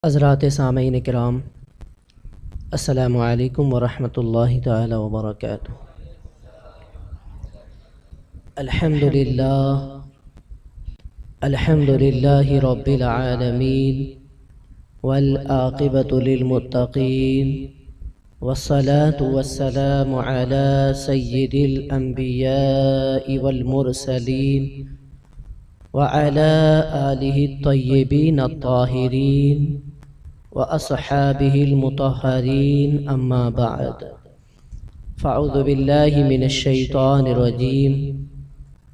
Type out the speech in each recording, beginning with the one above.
हज़रात सामईन किराम, अस्सलामु अलैकुम वरहमतुल्लाहि तआला वबरकातुहू। अल्हम्दुलिल्लाहि रब्बिल आलमीन वल आक़िबतु लिल मुत्तक़ीन वस्सलातु वस्सलामु अला सय्यिदिल अंबियाइ वल मुरसलीन व अला आलिहि तय्यिबीन अत्ताहिरीन व अस्हाबिहिल मुतहहरीन अम्मा बअद। फ़अऊज़ु बिल्लाहि मिनश शैतानिर रजीम।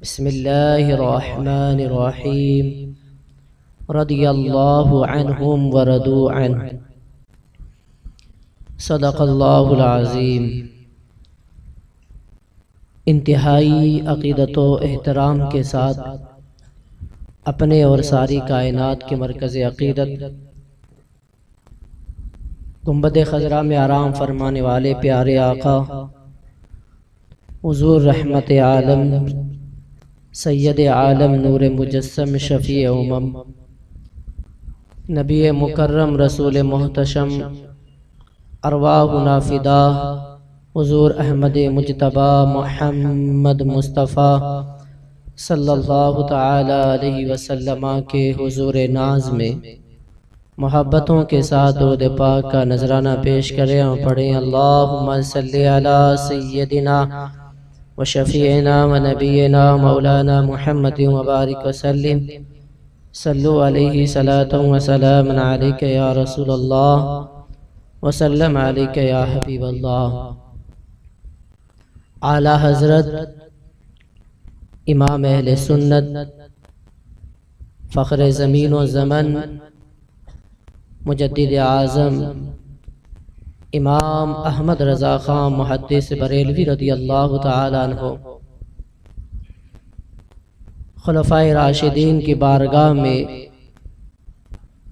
बिस्मिल्लाहिर रहमानिर रहीम। रदियल्लाहु अन्हुम व रदू अन्हु। सदक़ल्लाहुल अज़ीम। इंतहाई अक़ीदत व एहतराम के साथ अपने और सारी कायनात के मरकज़ अक़ीदत गुंबद खज़रा में आराम फरमाने वाले प्यारे आका हुज़ूर रहमत आलम सैयद आलम नूर मुजस्सम शफ़ी उम्मम नबी मुकर्रम रसूल मोहतशम अरवाहुना फ़िदा हुज़ूर अहमद मुज्तबा मुहम्मद मुस्तफ़ा सल्लल्लाहु तआला अलैहि वसल्लम के हुज़ूर नाज में मोहब्बतों के साथ दुरूद पाक का नजराना पेश करें और पढ़ें। अल्लाहुम्मा सल्लि अला सय्यदिना व शफ़ीना व नबीना मौलाना मुहम्मद व बारिक वसल्लिम। सल्लु अलैहि सलातन व सलामन अलैका या रसूलल्लाह व सल्लम अलैका या हबीबल्लाह। आला हज़रत इमाम अहले सुन्नत फ़ख्र ज़मीन व ज़मन मुजद्दिद आज़म इमाम अहमद रज़ा ख़ान मुहद्दिस बरेलवी रदियल्लाहु ताला अन्हु खुलफ़ाए राशिदीन की बारगाह में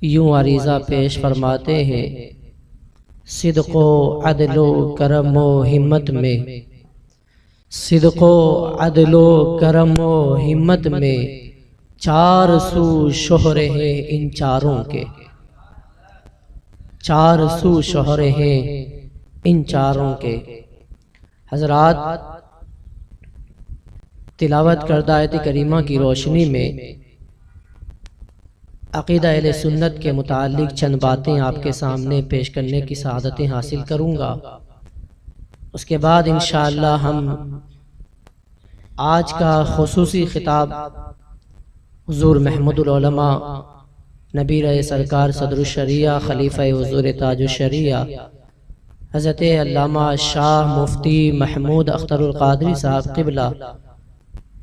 यूँ अरीज़ा पेश फरमाते हैं। सिद्क़ो अदलो करमो हिम्मत में, सिद्क़ो अदलो करमो हिम्मत में चार सू शोहरे हैं इन चारों के, चार सू शोहरे हैं इन चारों के। हज़रात, तिलावत करदा आयत करीमा की रोशनी में अक़ीदा अहले सुन्नत के मुताल्लिक़ चंद बातें आपके सामने पेश करने की सआदतें हासिल करूँगा। उसके बाद इंशाअल्लाह हम आज का खुसूसी खिताब हुज़ूर महमूदुल उलमा नबी रहे सरकार सदरुश शरिया खलीफा हुज़ूर ताजुश शरिया हज़रत अल्लामा शाह मुफ्ती महमूद अख्तरुल क़ादरी साहब क़िबला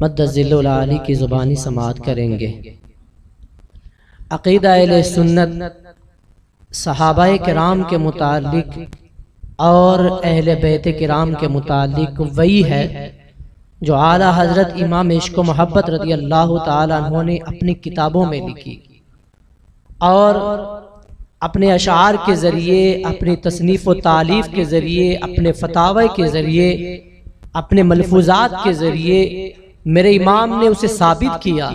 मद्दज़िल्लुल आली की ज़ुबानी समाअत करेंगे। अक़ीदा अहले सुन्नत सहाबाए किराम के मुताल्लिक़ और अहले बैत किराम के मुताल्लिक़ वही है जो आला हज़रत इमाम इश्क़ व मोहब्बत रज़ियल्लाहु ताला अन्हु ने अपनी किताबों में लिखी और अपने अशार के ज़रिए, अपनी तसनीफ़ व तालीफ़ के ज़रिए, अपने फतावे के ज़रिए, अपने मलफूज़ात के ज़रिए मेरे इमाम ने उसे साबित किया।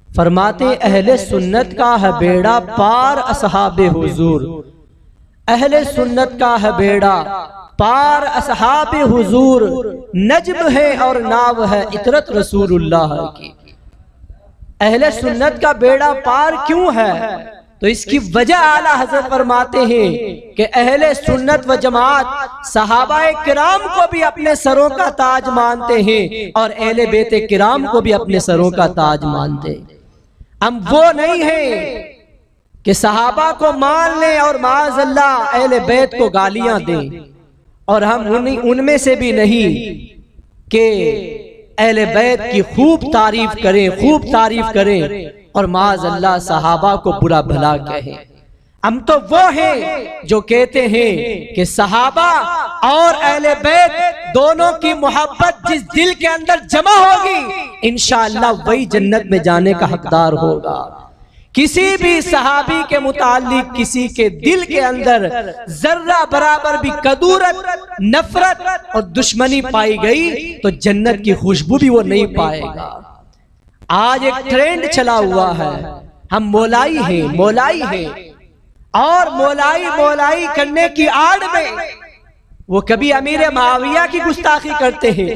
फरमाते अहले सुन्नत का है बेड़ा पार असहाबे हुज़ूर, अहले सुन्नत का है बेड़ा पार असहाबे हुज़ूर, नज्म है और नाव है इतरत रसूलुल्लाह की। अहले सुन्नत का बेड़ा पार क्यों है? तो इसकी वजह आला हज़रत फरमाते हैं कि अहले सुन्नत व जमात सहाबाए किराम को भी अपने सरों का ताज मानते हैं और अहले बेते किराम को भी अपने सरों का ताज मानते हैं। हम वो नहीं हैं कि सहाबा को मान लें और माज़अल्लाह अहले बैत को गालियां दें, और हम उनमें से भी नहीं कि अहले बैत की खूब तारीफ करें, खूब तारीफ करें और माज़अल्लाह सहाबा को बुरा भला कहें। हम तो वो हैं जो कहते हैं कि सहाबा और अहले बैत दोनों की मोहब्बत जिस दिल के अंदर जमा होगी इंशाअल्लाह वही जन्नत में जाने का हकदार होगा। किसी भी सहाबी के मुताल्लिक किसी के दिल के अंदर जर्रा बराबर भी कदूरत, नफरत और दुश्मनी पाई गई तो जन्नत की खुशबू भी वो नहीं पाएगा। आज एक ट्रेंड चला हुआ है, हम मौलाई हैं, मौलाई हैं। और मौलाई करने की आड़ में वो कभी अमीर मुआविया की गुस्ताखी करते हैं,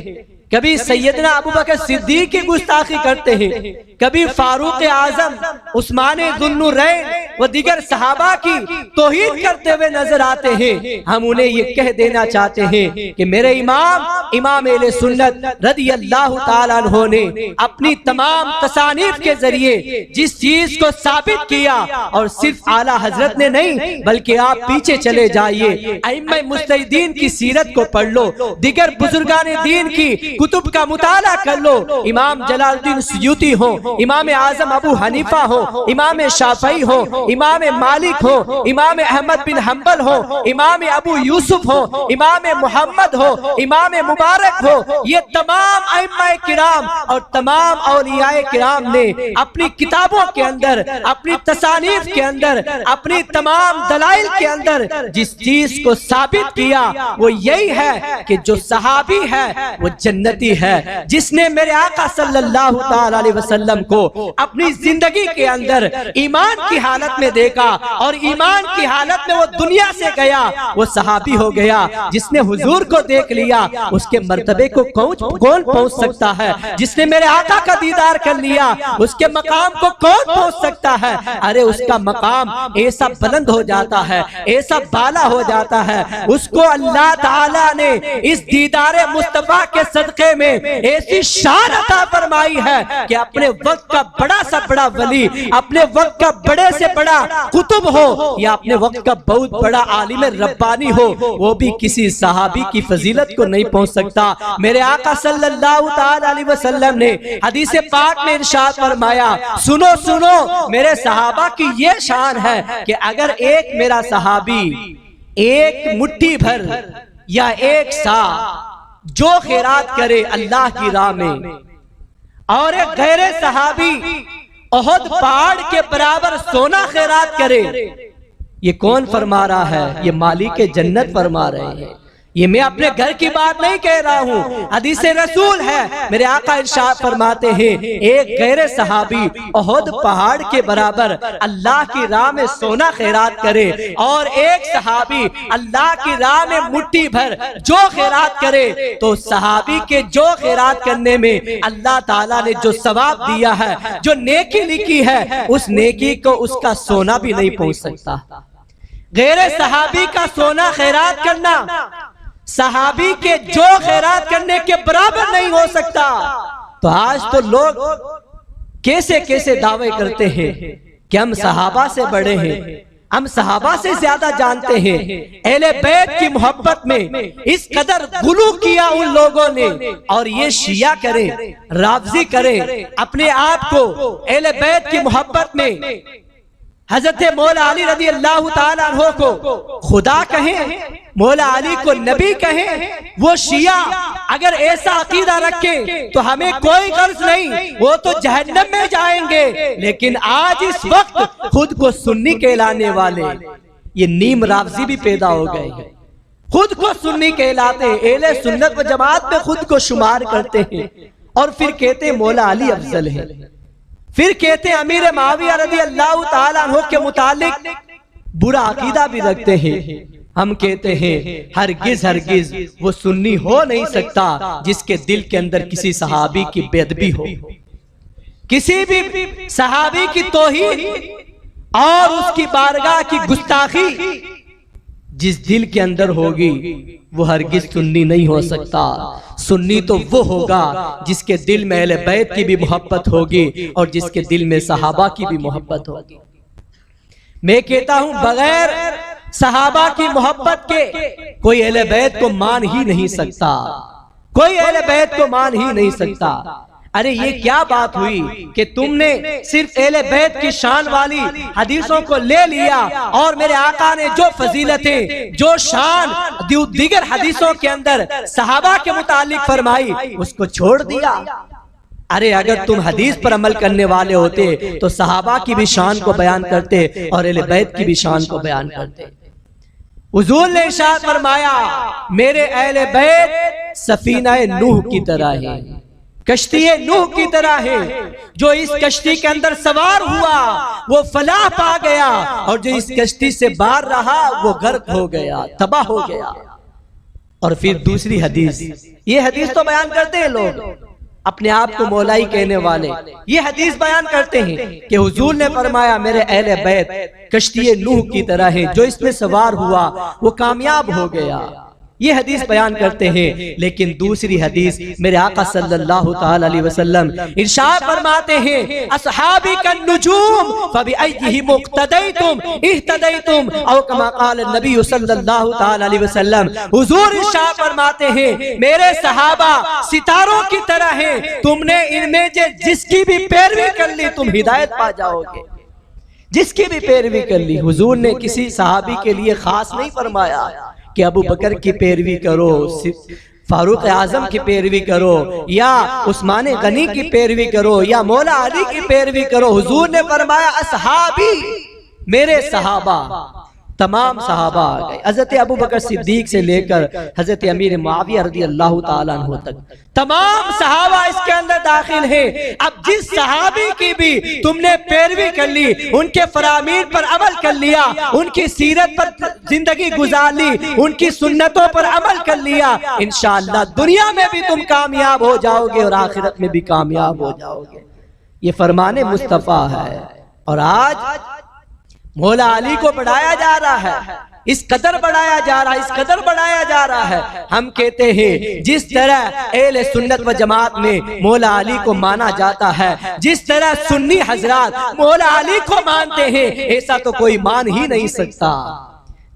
कभी सैयदना अबू बकर सिद्दीक की गुस्ताखी करते हैं, कभी फारूक आजम, उस्मान ज़ुन्नुरैन व दीगर सहाबा की तौहीन करते हुए नजर आते हैं। हम उन्हें ये कह देना चाहते हैं कि मेरे इमाम अहले सुन्नत रज़ियल्लाहु ताला अन्हु ने अपनी तमाम तसानीफ के जरिए जिस चीज को साबित किया, और सिर्फ आला हजरत ने नहीं बल्कि आप पीछे चले जाइए, अइम्मा मुज्तहिदीन की सीरत को पढ़ लो, दीगर बुजुर्गान दीन की कुतुब का मुताला कर लो। इमाम जलालुद्दीन सुयूती हो, इमाम आजम अबू हनीफा हो, इमाम शाफई हो, इमाम मालिक हो, इमाम अहमद बिन हंबल हो, इमाम अबू यूसुफ हो, इमाम मुहम्मद हो, इमाम मुबारक हो, ये तमाम अइम्मा किराम और तमाम औलियाए किराम ने अपनी किताबों के अंदर, अपनी तसानीफ के अंदर, अपनी तमाम दलाइल के अंदर जिस चीज को साबित किया वो यही है कि जो सहाबी है वो जन्नती है, जिसने मेरे आका सल्लल्लाहु ताला अलैहि वसल्लम को अपनी जिंदगी के अंदर ईमान की हालत में देखा और ईमान की हालत में वो दुनिया से गया, वो सहाबी हो गया। जिसने हुजूर को देख लिया उसके मर्तबे को कौन पहुंच सकता है? जिसने मेरे आका का दीदार कर लिया उसके मकाम को कौन पहुंच सकता है? अरे उसका मकाम ऐसा बुलंद हो जाता है, ऐसा बाला हो जाता है, उसको अल्लाह ताला ने इस दीदार मुस्तफा के सदके में ऐसी शान अता फरमाई है कि अपने वक्त का बड़ा सा बड़ा वली, अपने वक्त का बड़े से बड़ा कुतुब हो या अपने वक्त का बहुत बड़ा आलिम रब्बानी हो, वो भी किसी सहाबी की फजीलत को नहीं पहुंच सकता। मेरे आका सल्लल्लाहु ताला अलैहि वसल्लम ने हदीस पाक में इरशाद फरमाया, सुनो सुनो मेरे सहाबा की ये शान है कि अगर एक मेरा सहाबी एक मुट्ठी भर या एक सा जो खैरात करे अल्लाह की राह में, और एक गैर सहाबी ओहद पहाड़ के बराबर सोना खैरात करे, ये कौन फरमा रहा है? ये मालिक जन्नत फरमा रहे हैं। ये मैं अपने घर की बात नहीं कह रहा हूँ, हदीस रसूल है। मेरे आका इरशाद फरमाते हैं, एक गैर सहाबी ओहद पहाड़ के बराबर अल्लाह की राह में सोना खैरात करे और एक सहाबी अल्लाह की राह में मुट्ठी भर जो खैरात करे, तो सहाबी के जो खैरात करने में अल्लाह ताला ने जो सवाब दिया है, जो नेकी लिखी है, उस नेकी को उसका सोना भी नहीं पहुंच सकता। गैर सहाबी का सोना खैरात करना सहाबी के जो खैरात करने के बराबर नहीं हो सकता। तो आज तो लोग कैसे कैसे दावे करते हैं कि हम सहाबा से बड़े हैं, हम सहाबा से ज्यादा जानते हैं। अहले बैत की मोहब्बत में इस कदर गुलू किया उन लोगों ने, और ये शिया करें, राफजी करें, अपने आप को अहले बैत की मोहब्बत में हजरत मौला अली रज़ी अल्लाह ताला अन्हु को खुदा कहें, मौला अली को नबी कहें। वो शिया अगर ऐसा अकीदा रखें तो हमें कोई गर्ज नहीं, वो तो जहन्नम में जाएंगे। लेकिन आज इस वक्त खुद को सुन्नी कहलाने वाले ये नीम राफजी भी पैदा हो गए हैं, खुद को सुन्नी कहलाते हैं, अहले सुन्नत व जमात में खुद को शुमार करते हैं, और फिर कहते हैं मौला अली अफजल है, फिर कहते हैं अमीर मुआविया रज़ी अल्लाह ताला अन्हु के मुतालिक बुरा अकीदा भी रखते हैं। हम कहते हैं हरगिज हरगिज वो सुन्नी हो नहीं सकता जिसके दिल के अंदर किसी सहाबी की बेअदबी हो, किसी भी सहाबी की तौहीन और उसकी बारगाह की गुस्ताखी जिस दिल के अंदर होगी वो हरगिज सुन्नी नहीं हो सकता। सुन्नी तो वो होगा जिसके दिल में अहले बैत की भी मोहब्बत होगी और जिसके दिल में सहाबा की भी मोहब्बत होगी। मैं कहता हूं बगैर सहाबा की मोहब्बत के कोई अहले बैत को मान ही नहीं सकता, कोई अहले बैत को मान ही नहीं सकता। अरे ये क्या बात हुई कि तुमने सिर्फ अहले बैत की शान वाली हदीसों को ले लिया और मेरे आका ने जो फजीलतें, जो शान दीगर हदीसों के अंदर सहाबा के मुतालिक फरमाई उसको छोड़ दिया। अरे अगर तुम हदीस पर अमल करने वाले होते तो सहाबा की भी शान को बयान करते और अहले बैत की भी शान को बयान करते। हुजूर ने इरशाद फरमाया, मेरे अहले बैत सफीना नूह की तरह है, कश्ती नूह की तरह है। जो इस कश्ती के अंदर सवार हुआ वो फलाह पा गया, और जो इस कश्ती से बाहर रहा वो गर्क हो गया, तबाह हो गया। और फिर दूसरी हदीस, ये हदीस तो बयान करते हैं लोग, अपने आप को मौलाई कहने वाले, ये हदीस बयान करते हैं कि हुजूर ने फरमाया मेरे अहले बैत कश्ती नूह की तरह है, जो इसमें सवार हुआ वो कामयाब हो गया। ये हदीस बयान करते हैं। लेकिन दूसरी हदीस मेरे आका सल्लल्लाहु ताला अलैहि वसल्लम इरशाद फरमाते हैं, अस्हाबी कन नुजूम फबिअय्यिहि मुक्तदैतुम इह्तदैतुम, औ कमा क़ाल नबी सल्लल्लाहु ताला अलैहि वसल्लम। हुजूर इरशाद फरमाते हैं मेरे सहाबा सितारों की तरह हैं, तुमने इनमें जिसकी भी पैरवी कर ली तुम हिदायत पा जाओगे, जिसकी भी पैरवी कर ली। हुजूर ने किसी सहाबी के लिए खास नहीं फरमाया कि अबू बकर की पैरवी करो, फारूक आजम की पैरवी करो, या उस्मान गनी की पैरवी करो, या मौला अली की पैरवी करो। हुजूर ने फरमाया असहाबी, मेरे सहाबा, तमाम सहाबा आ गए। हजरत अबू बकर सिद्दीक से लेकर हजरत अमीर मुआविया रज़ी अल्लाह ताला अन्हु तक तमाम सहाबा इसके अंदर दाखिल हैं। अब जिस सहाबी की भी तुमने पैरवी कर ली, उनके फरामीन पर अमल कर लिया, उनकी सीरत पर जिंदगी गुजार ली, उनकी सुन्नतों पर अमल कर लिया, इंशाअल्लाह दुनिया में भी तुम कामयाब हो जाओगे और आखिरत में भी कामयाब हो जाओगे। ये फरमाने मुस्तफा है। और आज मौला अली को बढ़ाया जा रहा है, इस कदर बढ़ाया जा रहा है, इस कदर बढ़ाया जा रहा है। हम कहते हैं जिस तरह अहले सुन्नत व जमात में मौला अली को माना जाता है, जिस तरह सुन्नी हजरात मौला अली को मानते हैं, ऐसा तो कोई मान ही नहीं सकता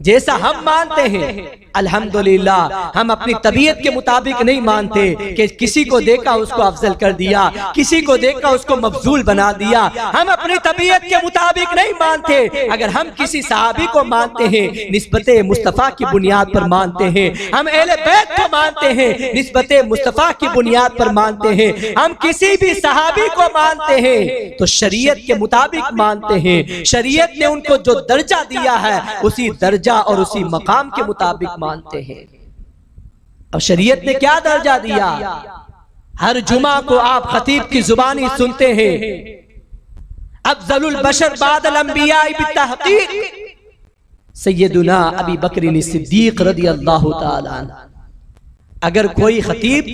जैसा हम मानते हैं। अल्हम्दुलिल्लाह हम अपनी तबीयत के मुताबिक नहीं मानते कि किसी को देखा उसको अफजल कर दिया, किसी को देखा उसको मफजूल बना दिया। हम अपनी तबीयत के मुताबिक नहीं मानते। अगर हम किसी सहाबी को मानते हैं निस्बत मुस्तफ़ा की बुनियाद पर मानते हैं, हम अहले बैत को मानते हैं निस्बत मुस्तफ़ा की बुनियाद पर मानते हैं, हम किसी भी सहाबी को मानते हैं तो शरीयत के मुताबिक मानते हैं। शरीयत ने उनको जो दर्जा दिया है उसी दर्जा और उसी मकाम के मुताबिक मानते हैं। अब शरीयत ने क्या दर्जा दिया? हर जुमा को आप खतीब की जुबानी सुनते हैं, अफजलुल बशर बादल अंबिया बितहकीक सैयदुना अबी बकर सिद्दीक रज़ियल्लाहु ताला अन्हु। अगर कोई खतीब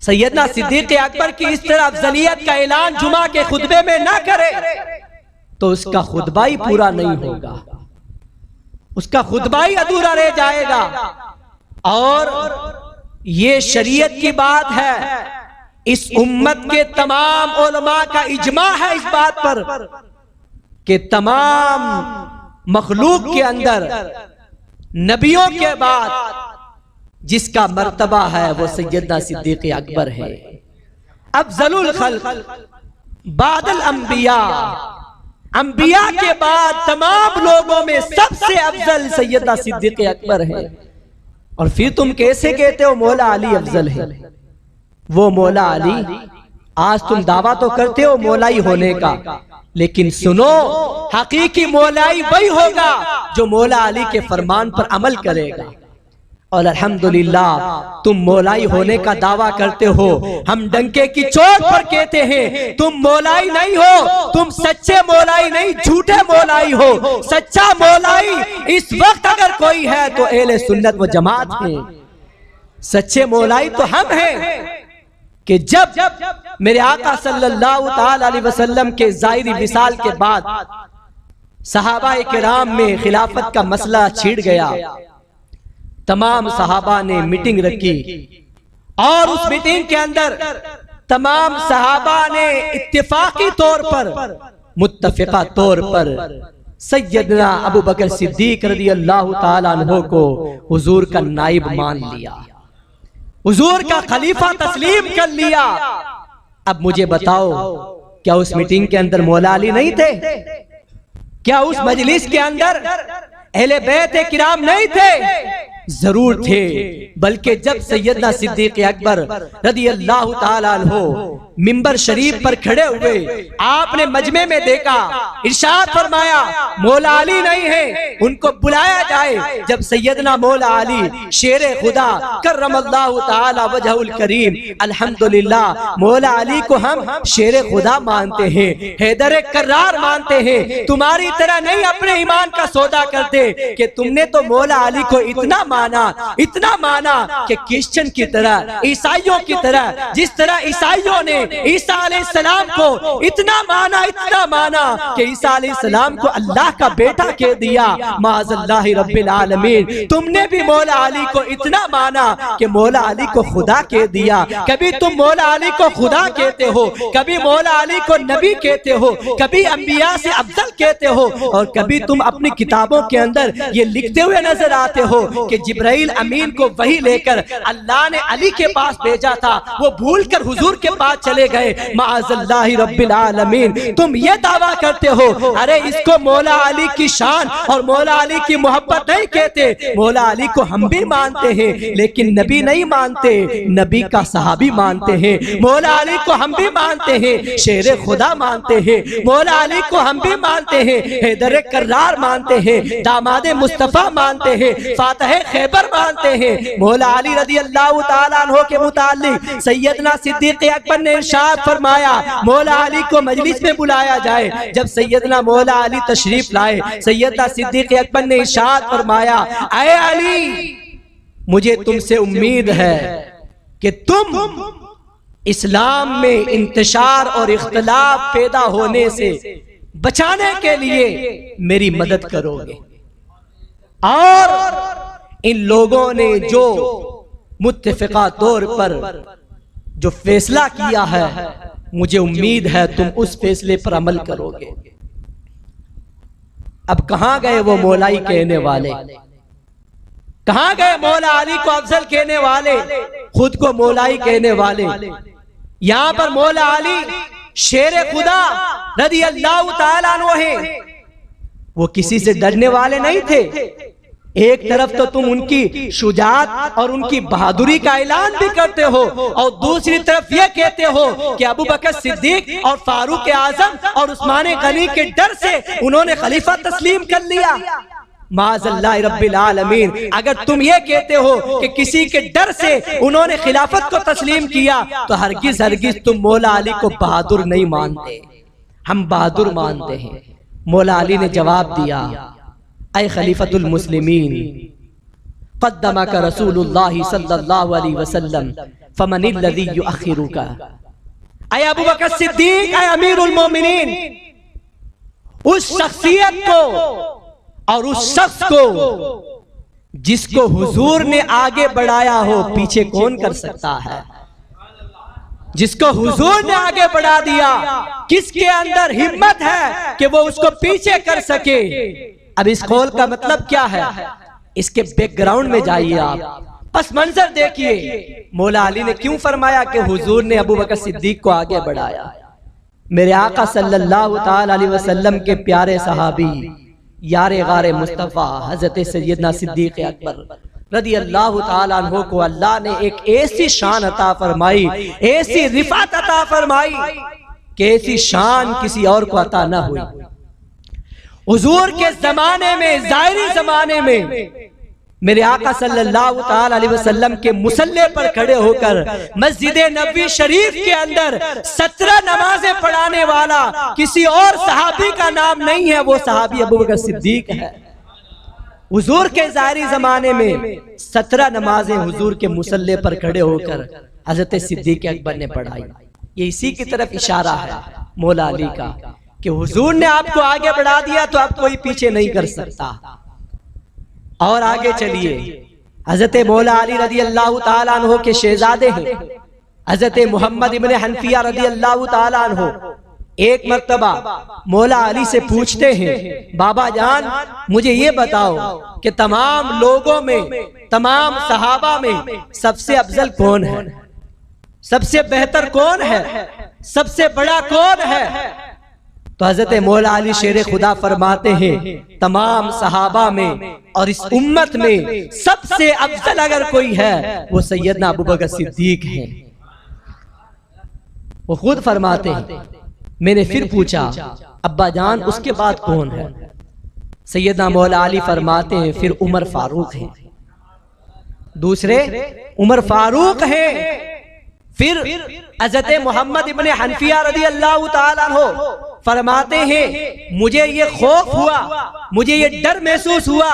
सैयदना सिद्दीक अकबर की इस तरह अफजलियत का ऐलान जुमा के खुतबे में ना करे तो उसका खुतबा ही पूरा नहीं होगा, उसका खुतबा ही अधूरा रह जाएगा। और ये शरीयत की बात है, इस उम्मत के तमाम उलमा का इजमा है इस बात पर कि तमाम मखलूक के अंदर नबियों के बाद जिसका मर्तबा है वो सैयदना सिद्दीक अकबर है। अफजलुल खल्क बादल अंबिया, अंबिया के बाद तमाम लोगों में सबसे अफजल सैयदना सिद्दीक अकबर है। और फिर तुम कैसे कहते हो मौला अली अफजल है? वो मौला अली, आज तुम दावा तो करते हो मौलाई होने का, लेकिन सुनो हकीकी मौलाई वही होगा जो मौला अली के फरमान पर अमल करेगा। और अल्हम्दुलिल्लाह तुम मौलाई होने का दावा करते हो, हम डंके की चोट पर कहते हैं तुम मौलाई नहीं हो, तुम सच्चे मौलाई नहीं झूठे मौलाई हो। सच्चा मौलाई इस वक्त अगर कोई है तो अहले सुन्नत व जमात है। सच्चे मौलाई तो हम हैं कि जब मेरे आका सल्लल्लाहु ताला अलैहि वसल्लम के ज़ाहिरी विसाल के बाद सहाबा किराम में खिलाफत का मसला छिड़ गया, तमाम सहाबा ने मीटिंग रखी और उस मीटिंग के अंदर तमाम सहाबा ने इत्तेफाकी तौर पर, मुत्तफिका तौर पर सैयदना अबू बकर सिद्दीक रज़ियल्लाहु ताला अन्हु को हुजूर का नाइब मान लिया, हुजूर का खलीफा तस्लीम कर लिया। अब मुझे बताओ क्या उस मीटिंग के अंदर मौला अली नहीं थे? क्या उस मजलिस के अंदर अहले बैत किराम नहीं थे? जरूर थे, बल्कि जब सैयदना सिद्दीक अकबर रज़ी अल्लाह ताला अन्हु मिंबर शरीफ पर खड़े हुए, आपने मजमे में देखा, इरशाद फरमाया मौला अली नहीं है, उनको बुलाया जाए। जब सैयदना मौला अली शेरे खुदा करमल्लाहु ताला वजहुल करीम, अल्हम्दुलिल्लाह मौला अली को हम शेरे खुदा मानते हैं, हैदर कर्रार मानते हैं। तुम्हारी तरह नहीं अपने ईमान का सौदा करते कि तुमने तो मौला अली को इतना माना कि क्रिश्चियन की तरह, ईसाइयों की तरह, जिस तरह ईसाइयों ने ईसा अलैहिस्सलाम को इतना माना कि ईसा अलैहिस्सलाम को अल्लाह का बेटा कह दिया, माज़ल्लाहि रब्बिल आलमीन। तुमने भी मौला अली को इतना माना कि मौला अली को खुदा कह दिया। कभी तुम मौला अली को खुदा कहते हो, कभी मौला अली को नबी कहते हो, कभी अंबिया से अफजल कहते हो, और कभी तुम अपनी किताबों के अंदर ये लिखते हुए नजर आते हो कि जिब्राइल अमीन को वही लेकर अल्लाह ने अली के पास भेजा था, वो भूलकर हुजूर के पास चले गए, माअज़ल्लाहि रब्बिल आलमीन। तुम ये दावा करते हो, अरे इसको मौला अली की शान और मौला अली की मोहब्बत नहीं कहते। मौला अली को हम भी मानते हैं, लेकिन नबी नहीं मानते, नबी का सहाबी मानते हैं। मौला अली को हम भी मानते हैं, शेरे खुदा मानते हैं। मौला अली को हम भी मानते हैं, हैदर कर्रार मानते हैं, दामादे मुस्तफा मानते हैं, फातह खैबर मानते हैं। मौला अली रज़ी अल्लाह ताला अन्हु के मुताल्लिक सैयदना सिद्दीक अकबर ने इरशाद फरमाया, मौला अली को मजलिस में बुलाया जाए। जब सैयदना मौला अली तशरीफ लाए, सैयदना सिद्दीक अकबर ने इरशाद फरमाया, ऐ अली, मुझे तुमसे उम्मीद है कि तुम इस्लाम में इंतशार और इख्तिलाफ पैदा होने से बचाने के लिए मेरी मदद करोगे। और इन लोगों ने जो मुत्तफिका तौर पर जो फैसला किया है, मुझे उम्मीद है तुम उस फैसले पर अमल करोगे। अब कहां गए वो मौलाई कहने वाले, कहां गए मौला अली को अफजल कहने वाले, खुद को मौलाई कहने वाले। यहां पर मौला अली शेरे खुदा रज़ी अल्लाह ताला अन्हु हैं, वो किसी से डरने वाले नहीं थे। एक तरफ तो तुम उनकी शुजाअत और उनकी बहादुरी का ऐलान भी करते हो, और दूसरी तरफ ये कहते हो कि अबू बकर सिद्दीक और फारूक आजम और उस्मान गनी के डर से उन्होंने खलीफा तस्लीम कर लिया। माज़ल्लाहि रब्बिल आलमीन, अगर तुम ये कहते हो कि किसी के डर से उन्होंने खिलाफत को तस्लीम किया, तो हरगिज तुम मौला अली को बहादुर नहीं मानते, हम बहादुर मानते हैं। मौला अली ने जवाब दिया, ऐ खलीफतुल मुस्लिमीन, क़द्दमका रसूलुल्लाह सल्लल्लाहु अलैहि वसल्लम, फमनिल्लज़ी युअख़िरुका। ऐ अबू बकर सिद्दीक, ऐ अमीरुल मोमिनीन, उस शख्सियत को और उस शख्स को जिसको हुजूर ने आगे बढ़ाया हो, पीछे कौन कर सकता है? जिसको हुजूर ने आगे बढ़ा दिया, किसके अंदर हिम्मत है कि वो उसको पीछे कर सके? अब इस कौल का मतलब क्या है, इसके बैकग्राउंड में जाइए आप, पस मंजर देखिए। मौला अली ने क्यों फरमाया कि हुजूर ने अबू बकर सिद्दीक को आगे बढ़ाया? मेरे आका सल्लल्लाहु ताला अलैहि वसल्लम के प्यारे सहाबी यारे गारे मुस्तफा हजरत सैयदना सिद्दीक अकबर रज़ी अल्लाह ताला अन्हु को अल्लाह ने एक ऐसी शान अता फरमाई, ऐसी रिफात अता फरमाई कि ऐसी शान किसी और को अता ना हुई। हुजूर के जमाने में, ज़ाहिरी जमाने में, मेरे आका सल्लल्लाहु ताला अलैहि वसल्लम के मुसल्ले पर खड़े होकर मस्जिद नबवी शरीफ के अंदर 17 नमाजें पढ़ाने वाला किसी और सहाबी का नाम नहीं है, वो सहाबी अबू बकर सिद्दीक है। हुजूर के ज़ाहिरी जमाने में 17 नमाजें हुजूर के मुसल्ले पर खड़े होकर हजरत सिद्दीक अकबर ने पढ़ाई। ये इसी की तरफ इशारा है मौला अली का कि हुजूर ने आपको आगे बढ़ा दिया तो अब कोई पीछे नहीं कर सकता। और आगे चलिए, हजरत मौला अली रज़ी अल्लाह ताला अन्हु के शहजादे हैं हजरत मोहम्मद इब्न हनफिया रज़ी अल्लाह ताला अन्हु। एक मर्तबा मौला अली से पूछते हैं, बाबा जान मुझे ये बताओ कि तमाम लोगों में, तमाम सहाबा में सबसे अफजल कौन है, सबसे बेहतर कौन है, सबसे बड़ा कौन है? तो हजरत मौला अली शेर खुदा फरमाते हैं तमाम सहाबा में और इस उम्मत में सबसे अफजल अगर कोई है वो सैयदना अबू बकर सिद्दीक है। वो खुद फरमाते हैं, मैंने फिर पूछा अब्बा जान उसके बाद कौन है? सैयदना मौला अली फरमाते हैं फिर उमर फारूक है, दूसरे उमर फारूक है, फिर हज़रत मोहम्मद इब्ने हनफिया रज़ी अल्लाह ताला अन्हु फरमाते हैं मुझे ये खौफ हुआ, मुझे ये डर महसूस हुआ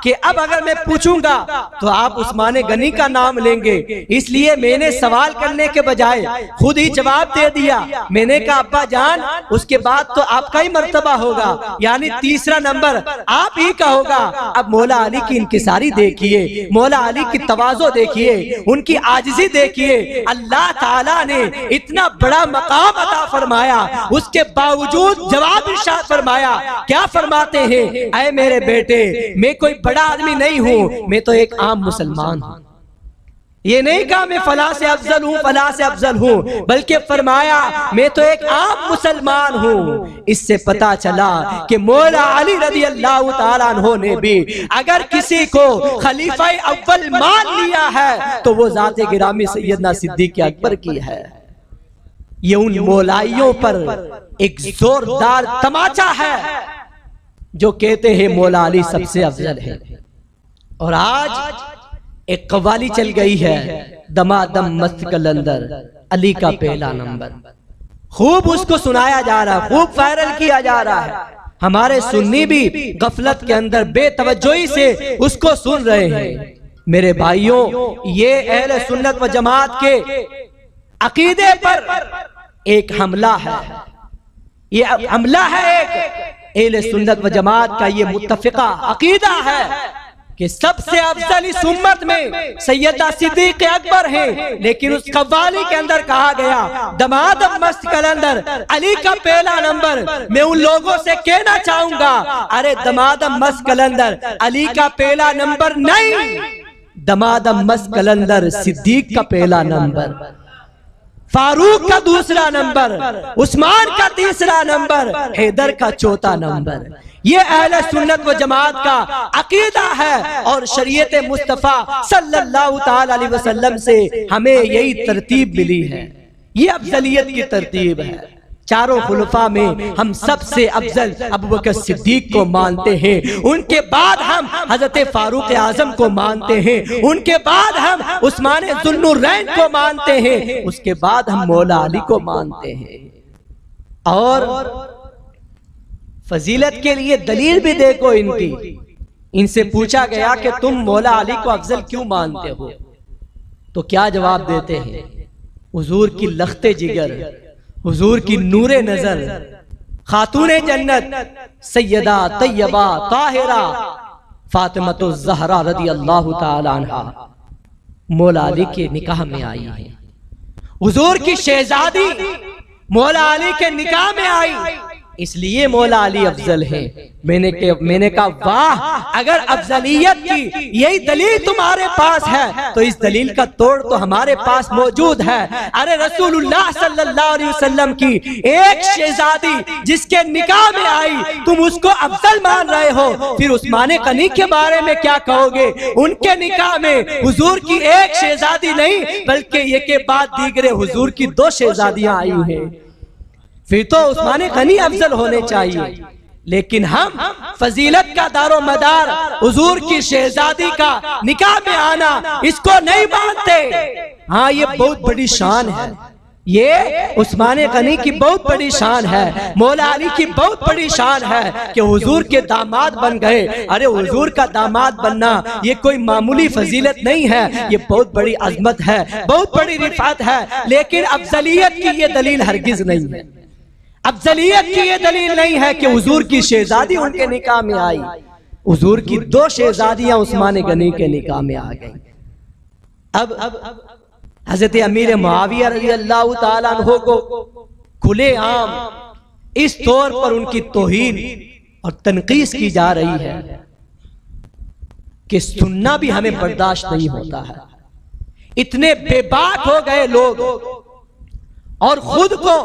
कि अब अगर मैं पूछूंगा तो आप उस्मान गनी का नाम लेंगे, इसलिए मैंने सवाल करने के बजाय खुद ही जवाब दे दिया। मैंने कहा अब्बा जान उसके बाद तो आपका ही मर्तबा होगा, यानी तीसरा नंबर आप ही का होगा। अब मौला अली की इंकिसारी देखिए, मौला अली की तवाज़ो देखिए, उनकी आजिज़ी देखिए। अल्लाह ताला ने इतना बड़ा मकाम अता फरमाया, उसके बावजूद जवाब इरशाद फरमाया। क्या फरमाते हैं? ऐ मेरे बेटे मैं कोई बड़ा आदमी नहीं हूं, मैं तो एक आम मुसलमान हूं। ये नहीं कहा मैं फला से अफजल हूं, फला से अफजल हूं, बल्कि फरमाया मैं तो एक आम मुसलमान हूं। इससे पता चला कि मौला अली रज़ी अल्लाह ताला अन्हु ने भी अगर किसी को खलीफा अव्वल मान लिया है तो वो ज़ाते गिरामी सैयदना सिद्दीक़ अकबर की है। ये उन मौलाइयों पर एक जोरदार तमाचा है जो कहते हैं मौला अली सबसे अफजल है। और आज एक कव्वाली चल गई है, दमादम मस्त कलंदर अली का पहला नंबर, खूब उसको सुनाया जा रहा है, खूब वायरल किया जा रहा है। हमारे सुन्नी भी गफलत के अंदर बेतवज्जोही से उसको सुन रहे हैं। मेरे भाइयों, ये अहले सुन्नत व जमात के अकीदे पर एक हमला है, ये हमला है एक अहले सुन्नत व जमात का ये मुत्तफिका अकीदा है कि सबसे अफजल इस उम्मत में सैयदा सिद्दीक़ अकबर है। लेकिन उस कव्वाली के अंदर कहा गया दमादम मस्त कलंदर अली का पहला नंबर। मैं उन लोगों से कहना चाहूंगा, अरे दमादम मस्त कलंदर अली का पहला नंबर नहीं, दमादम मस्त कलंदर सिद्दीक़ का पहला नंबर, फारूक का दूसरा नंबर, उस्मान का तीसरा नंबर, हैदर का चौथा नंबर। ये अहले सुन्नत व जमात का अकीदा है और शरीयत मुस्तफ़ा सल्लल्लाहु ताला अलैहि वसल्लम से हमें यही तरतीब मिली है। ये अफजलियत की तरतीब है। चारों खुलफा में हम सबसे अफजल अबू बकर सिद्दीक को मानते हैं, उनके बाद हम हजरत फारूक आजम को मानते हैं, उनके बाद हम उस्मान ज़ुन्नुरैन को मानते हैं, उसके बाद हम मौला अली को मानते हैं। और फजीलत के लिए दलील भी देखो इनकी। इनसे पूछा गया कि तुम मौला अली को अफजल क्यों मानते हो, तो क्या जवाब देते हैं? हुजूर की लख्ते जिगर, हुजूर की नूरे नजर, खातूने जन्नत सैयदा तैयबा ताहिरा फातिमतु ज़हरा रज़ी अल्लाह ताला अन्हा मौला अली के निकाह में आई है। हुजूर की शहजादी मौला अली के निकाह में आई, इसलिए मौला अली अफजल है। मैंने कहा वाह, अगर अफजलियत की यही दलील तुम्हारे पास है तो इस दलील का तोड़ तो हमारे पास मौजूद है। अरे रसूलुल्लाह सल्लल्लाहु अलैहि वसल्लम की एक शहजादी जिसके निकाह में आई, तुम उसको अफजल मान रहे हो, फिर उस्मान गनी के बारे में क्या कहोगे? उनके निकाह में हुजूर की एक शहजादी नहीं बल्कि ये के बाद दीगरे हुजूर की 2 शहजादियां आई हैं, फिर तो उस्मान गनी अफजल होने चाहिए। लेकिन हम फजीलत का दारो मदार हुजूर की शहजादी का निकाह में आना, इसको नहीं मानते। हाँ, ये बहुत बड़ी शान है, ये उस्मान गनी की बहुत बड़ी शान है, मौला अली की बहुत बड़ी शान है कि हुजूर के दामाद बन गए। अरे हुजूर का दामाद बनना ये कोई मामूली फजीलत नहीं है, ये बहुत बड़ी अजमत है, बहुत बड़ी रिफात है। लेकिन अफजलियत की ये दलील हरगिज नहीं है, अफजलियत की ये दलील नहीं है कि हुजूर की शहजादी उनके निकाह में आई। हुजूर की 2 शहजादियां उस्मान गनी के निकाह में आ गई। अब हजरत अमीर मुआविया रज़ी अल्लाह ताला अन्हु को खुले आम इस तौर पर उनकी तौहीन और तनकीस की जा रही है कि सुनना भी हमें बर्दाश्त नहीं होता है। इतने बेबाक हो गए लोग और खुद को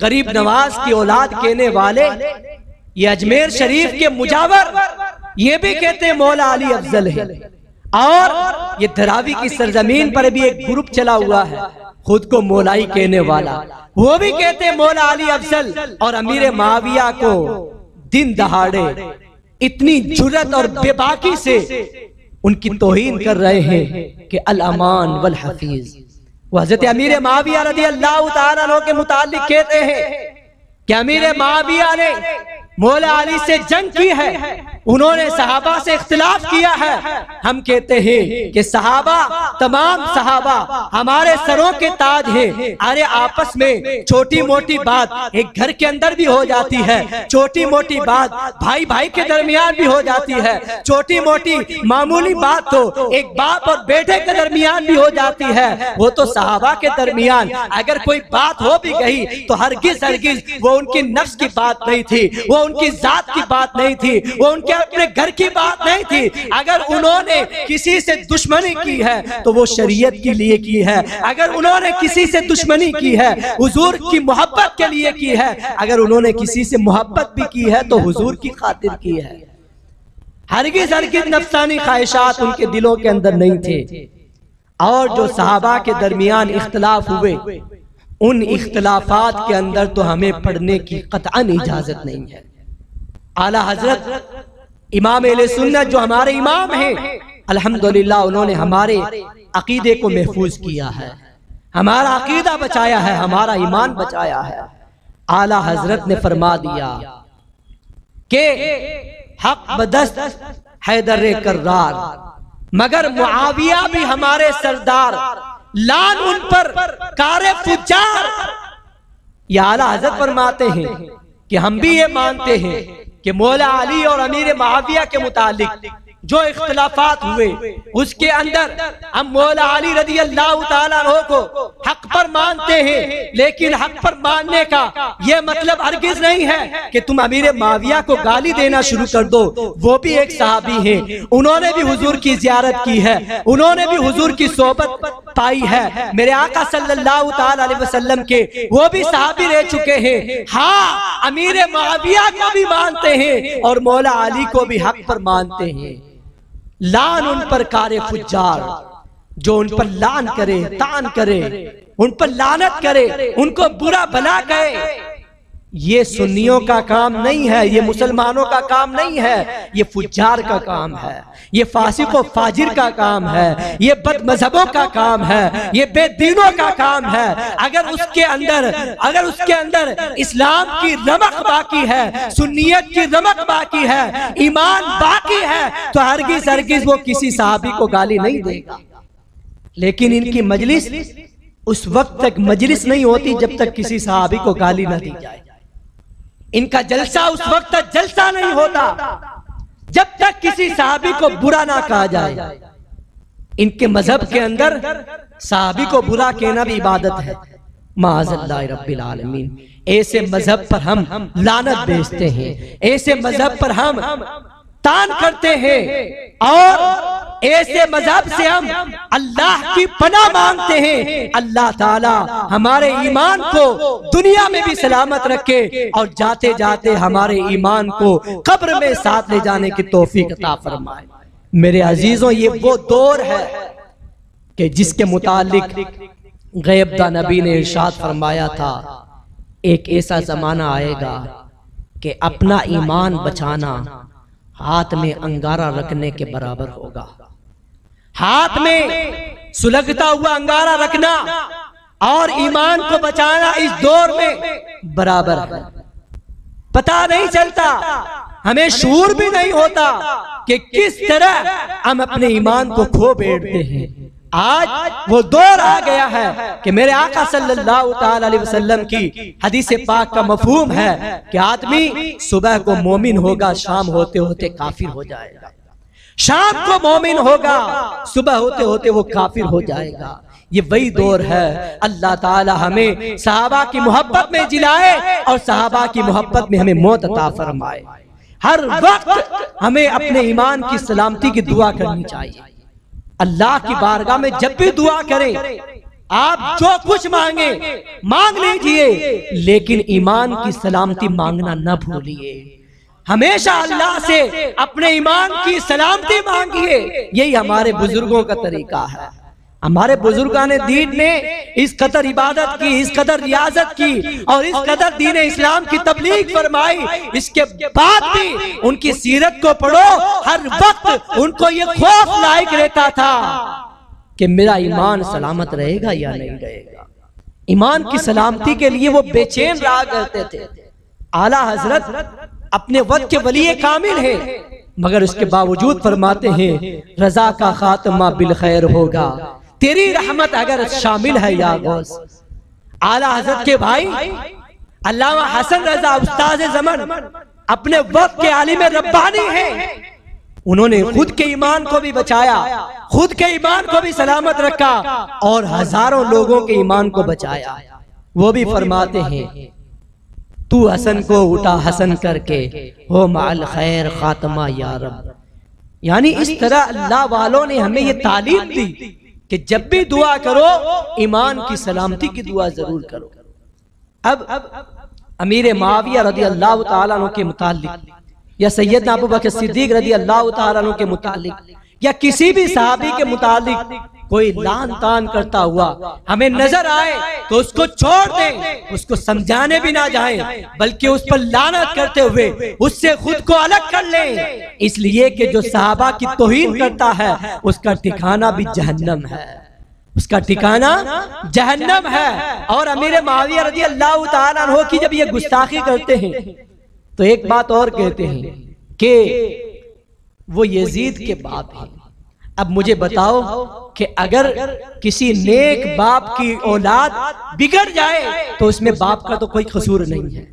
गरीब नवाज की औलाद कहने वाले, ये अजमेर शरीफ के मुजावर, ये भी कहते हैं मौला अली अफजल है। और ये धरावी की सरजमीन पर भी एक ग्रुप चला हुआ है खुद को मौलाई कहने वाला, वो भी कहते हैं मौला अली अफजल। और अमीर माविया को दिन दहाड़े इतनी जुर्रत और बेबाकी से उनकी तौहीन कर रहे हैं कि अल अमान वल हफीज। वो हज़रत अमीर माविया रज़ी अल्लाह तआला अन्हु के मुतालिक कहते हैं कि अमीर माविया ने मौला अली से जंग की है, उन्होंने सहाबा से इख्तिलाफ किया है। हम कहते हैं कि सहाबा, तमाम सहाबा हमारे सरों के ताज हैं। अरे आपस में छोटी मोटी बात एक घर के अंदर भी हो जाती है, छोटी मोटी बात भाई भाई के दरमियान भी हो जाती है, छोटी मोटी मामूली बात तो एक बाप और बेटे के दरमियान भी हो जाती है। वो तो सहाबा के दरमियान अगर कोई बात हो भी गई तो हरगिज हरगिज वो उनकी नफ्स की बात नहीं थी, वो उनकी जात की बात नहीं थी, वो उनके अपने घर की बात नहीं थी। अगर उन्होंने किसी से दुश्मनी की है तो वो शरीयत के लिए की है, अगर उन्होंने किसी से दुश्मनी की है हुजूर की मोहब्बत के लिए की है, अगर उन्होंने किसी से मोहब्बत भी की है तो हुजूर की खातिर की है। हरगिज हरगिज नफ्सानी ख्वाहिशात उनके दिलों के अंदर नहीं थे। और जो सहाबा के दरमियान इख्तिलाफ हुए, उन इख्तिलाफात के अंदर तो हमें पढ़ने की कतअन इजाजत नहीं है। आला हजरत इमाम अहले सुन्नत जो हमारे इमाम हैं, अल्हम्दुलिल्लाह उन्होंने हमारे अकीदे को महफूज किया है, हमारा अकीदा बचाया है, हमारा ईमान बचाया है। आला हजरत ने फरमा दिया कि हक बदस्त हैदर कर्रार, मगर मुआविया भी हमारे सरदार, लान उन पर कारे फुज्जार। ये आला हजरत फरमाते हैं कि हम भी ये मानते हैं कि मौला अली और अमीर मुआविया के मुतालिक जो इख्तिलाफात हुए उसके अंदर हम मौला अली रज़ी अल्लाह ताला अन्हु को हक पर मानते हैं, लेकिन हक पर मानने का ये मतलब हरगिज नहीं है कि तुम अमीर मुआविया को गाली देना शुरू कर दो। वो भी एक सहाबी हैं, उन्होंने भी हुजूर की ज़ियारत की है, उन्होंने भी हुजूर की सोहबत पाई है, मेरे आका सल्लल्लाहु ताला अलैहि वसल्लम के वो भी सहाबी रह चुके हैं। हाँ, अमीर मुआविया को भी मानते हैं और मौला अली को भी हक पर मानते हैं। लान उन पर कारे फुज्जार, जो उन पर लान करे, तान करे, उन पर लानत करे, उनको बुरा भला कहे, ये सुन्नियों का काम नहीं है, ये मुसलमानों का काम नहीं है, ये फुज्जार का काम है, ये फासिक व फाजिर का काम है, ये बदमजहबों का काम है, ये बेदीनों का काम है। अगर उसके अंदर इस्लाम की रमक बाकी है, सुन्नियत की रमक बाकी है, ईमान बाकी है, तो हरगिज हरगिज वो किसी सहाबी को गाली नहीं देगा। लेकिन इनकी मजलिस उस वक्त तक मजलिस नहीं होती जब तक किसी सहाबी को गाली न दी जाए। इनका जलसा उस वक्त तक जलसा नहीं होता जब तक किसी सहाबी को बुरा ना कहा जाए। इनके मजहब के अंदर सहाबी को बुरा कहना भी इबादत है। माअज़ल्लाह रब्बिल आलमीन, ऐसे मजहब पर हम लानत भेजते हैं, ऐसे मजहब पर हम तान करते हैं और ऐसे मजहब से हम अल्लाह की पनाह मांगते हैं। अल्लाह ताला हमारे ईमान को दुनिया में भी सलामत रखे और जाते जाते हमारे ईमान को कब्र में साथ ले जाने की तौफीक अता फरमाए। मेरे अजीजों, ये वो दौर है कि जिसके मुतालिक गैबदा नबी ने इरशाद फरमाया था, एक ऐसा जमाना आएगा कि अपना ईमान बचाना हाथ में अंगारा रखने के बराबर होगा। हाथ में सुलगता हुआ अंगारा रखना और ईमान को बचाना इस दौर में बराबर है। पता नहीं चलता, हमें शूर भी नहीं होता कि किस तरह हम अपने ईमान को खो बैठते हैं। आज वो दौर आ गया है कि मेरे आका सल्लल्लाहु ताला अलैहि वसल्लम की हदीस पाक का मफहूम है कि आदमी सुबह को मोमिन होगा, शाम होते होते काफिर हो जाएगा, शाम को मोमिन होगा, सुबह होते होते वो काफिर हो जाएगा। ये वही दौर है। अल्लाह ताला हमें सहाबा की मोहब्बत में जिलाए और सहाबा की मोहब्बत में हमें मौत अता फरमाए। हर वक्त हमें अपने ईमान की सलामती की दुआ करनी चाहिए। अल्लाह की बारगाह में जब भी दुआ करें आप जो कुछ मांगे मांग लीजिए, लेकिन ईमान की सलामती मांगना न भूलिए। हमेशा अल्लाह से अपने ईमान की सलामती मांगिए। यही हमारे बुजुर्गों का तरीका है। हमारे बुजुर्गान दीन ने इस कदर इबादत की, इस कदर रियाजत की और इस कदर दीन इस्लाम की तबलीग फरमाई। इसके बाद भी उनकी सीरत को पढ़ो, हर वक्त उनको ये खौफ लायक रहता था कि मेरा ईमान सलामत रहेगा या नहीं रहेगा। ईमान की सलामती के लिए वो बेचैन रहा करते थे। आला हजरत अपने वक्त के वली कामिल है, मगर उसके बावजूद फरमाते हैं रजा का खात्मा बिल खैर होगा, तेरी रहमत अगर शामिल है या गौस। आला हजरत के भाई अल्लामा हसन रजा उस्ताद ज़मान अपने वक्त के आलिम रब्बानी हैं। उन्होंने खुद के ईमान को भी बचाया, खुद के ईमान को भी सलामत रखा और हजारों लोगों के ईमान को बचाया। वो भी फरमाते हैं तू हसन को उठा हसन करके हो माल खैर खात्मा या रब। यानी इस तरह अल्लाह वालों ने हमें ये तालीम दी कि जब भी दुआ करो ईमान की सलामती की दुआ जरूर करो। अब अमीर मुआविया रज़ी अल्लाह तआला अन्हु के मुतालिक या सैयदना अबू बकर सिद्दीक रज़ी अल्लाह तआला अन्हु के मुतालिक या किसी भी सहाबी के मुतालिक कोई लान तान करता हुआ हमें नजर आए तो उसको छोड़ दें, उसको समझाने भी ना जाएं, बल्कि उस पर लानत करते हुए उससे खुद को अलग कर लें। इसलिए कि जो सहाबा की तौहीन करता है उसका ठिकाना भी जहन्नम है, उसका ठिकाना जहन्नम है। और अमीर मुआविया रज़ी अल्लाह तआला अन्हु की जब ये गुस्ताखी करते हैं तो एक बात और कहते हैं कि वो यजीद के बाप हैं। अब मुझे बताओ कि अगर किसी नेक बाप की औलाद बिगड़ जाए तो उसमें बाप का तो कोई कसूर नहीं है,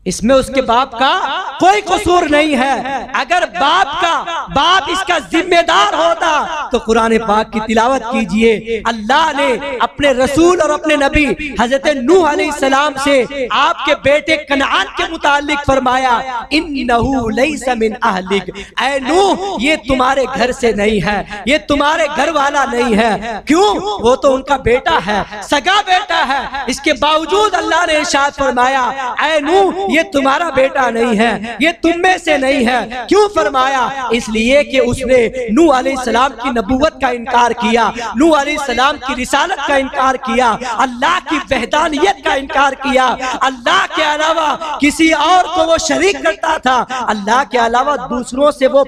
इसमें उसके बाप का कोई कसूर नहीं है। अगर बाप इसका जिम्मेदार होता तो कुरान पाक की तिलावत कीजिए। अल्लाह ने अपने रसूल और अपने नबी हजरत नूह अलैहिस्सलाम से आपके बेटे कनान के मुतालिक फरमाया इन्नहु लैसा मिन अहलिक, ऐ नूह ये तुम्हारे घर से नहीं है, ये तुम्हारे घर वाला नहीं है। क्यों? वो तो उनका बेटा है, सगा बेटा है। इसके बावजूद अल्लाह ने इरशाद फरमाया ऐ नूह ये तुम्हारा बेटा नहीं है, ये तुम में से नहीं है। क्यों फरमाया? इसलिए कि उसने नूह अलैहिस्सलाम की नबूवत का इनकार किया, नूह अलैहिस्सलाम की रिसालत का इनकार किया, अल्लाह की वहदानियत का इनकार किया। अल्लाह के अलावा किसी और को वो शरीक करता था, अल्लाह के अलावा दूसरों से वो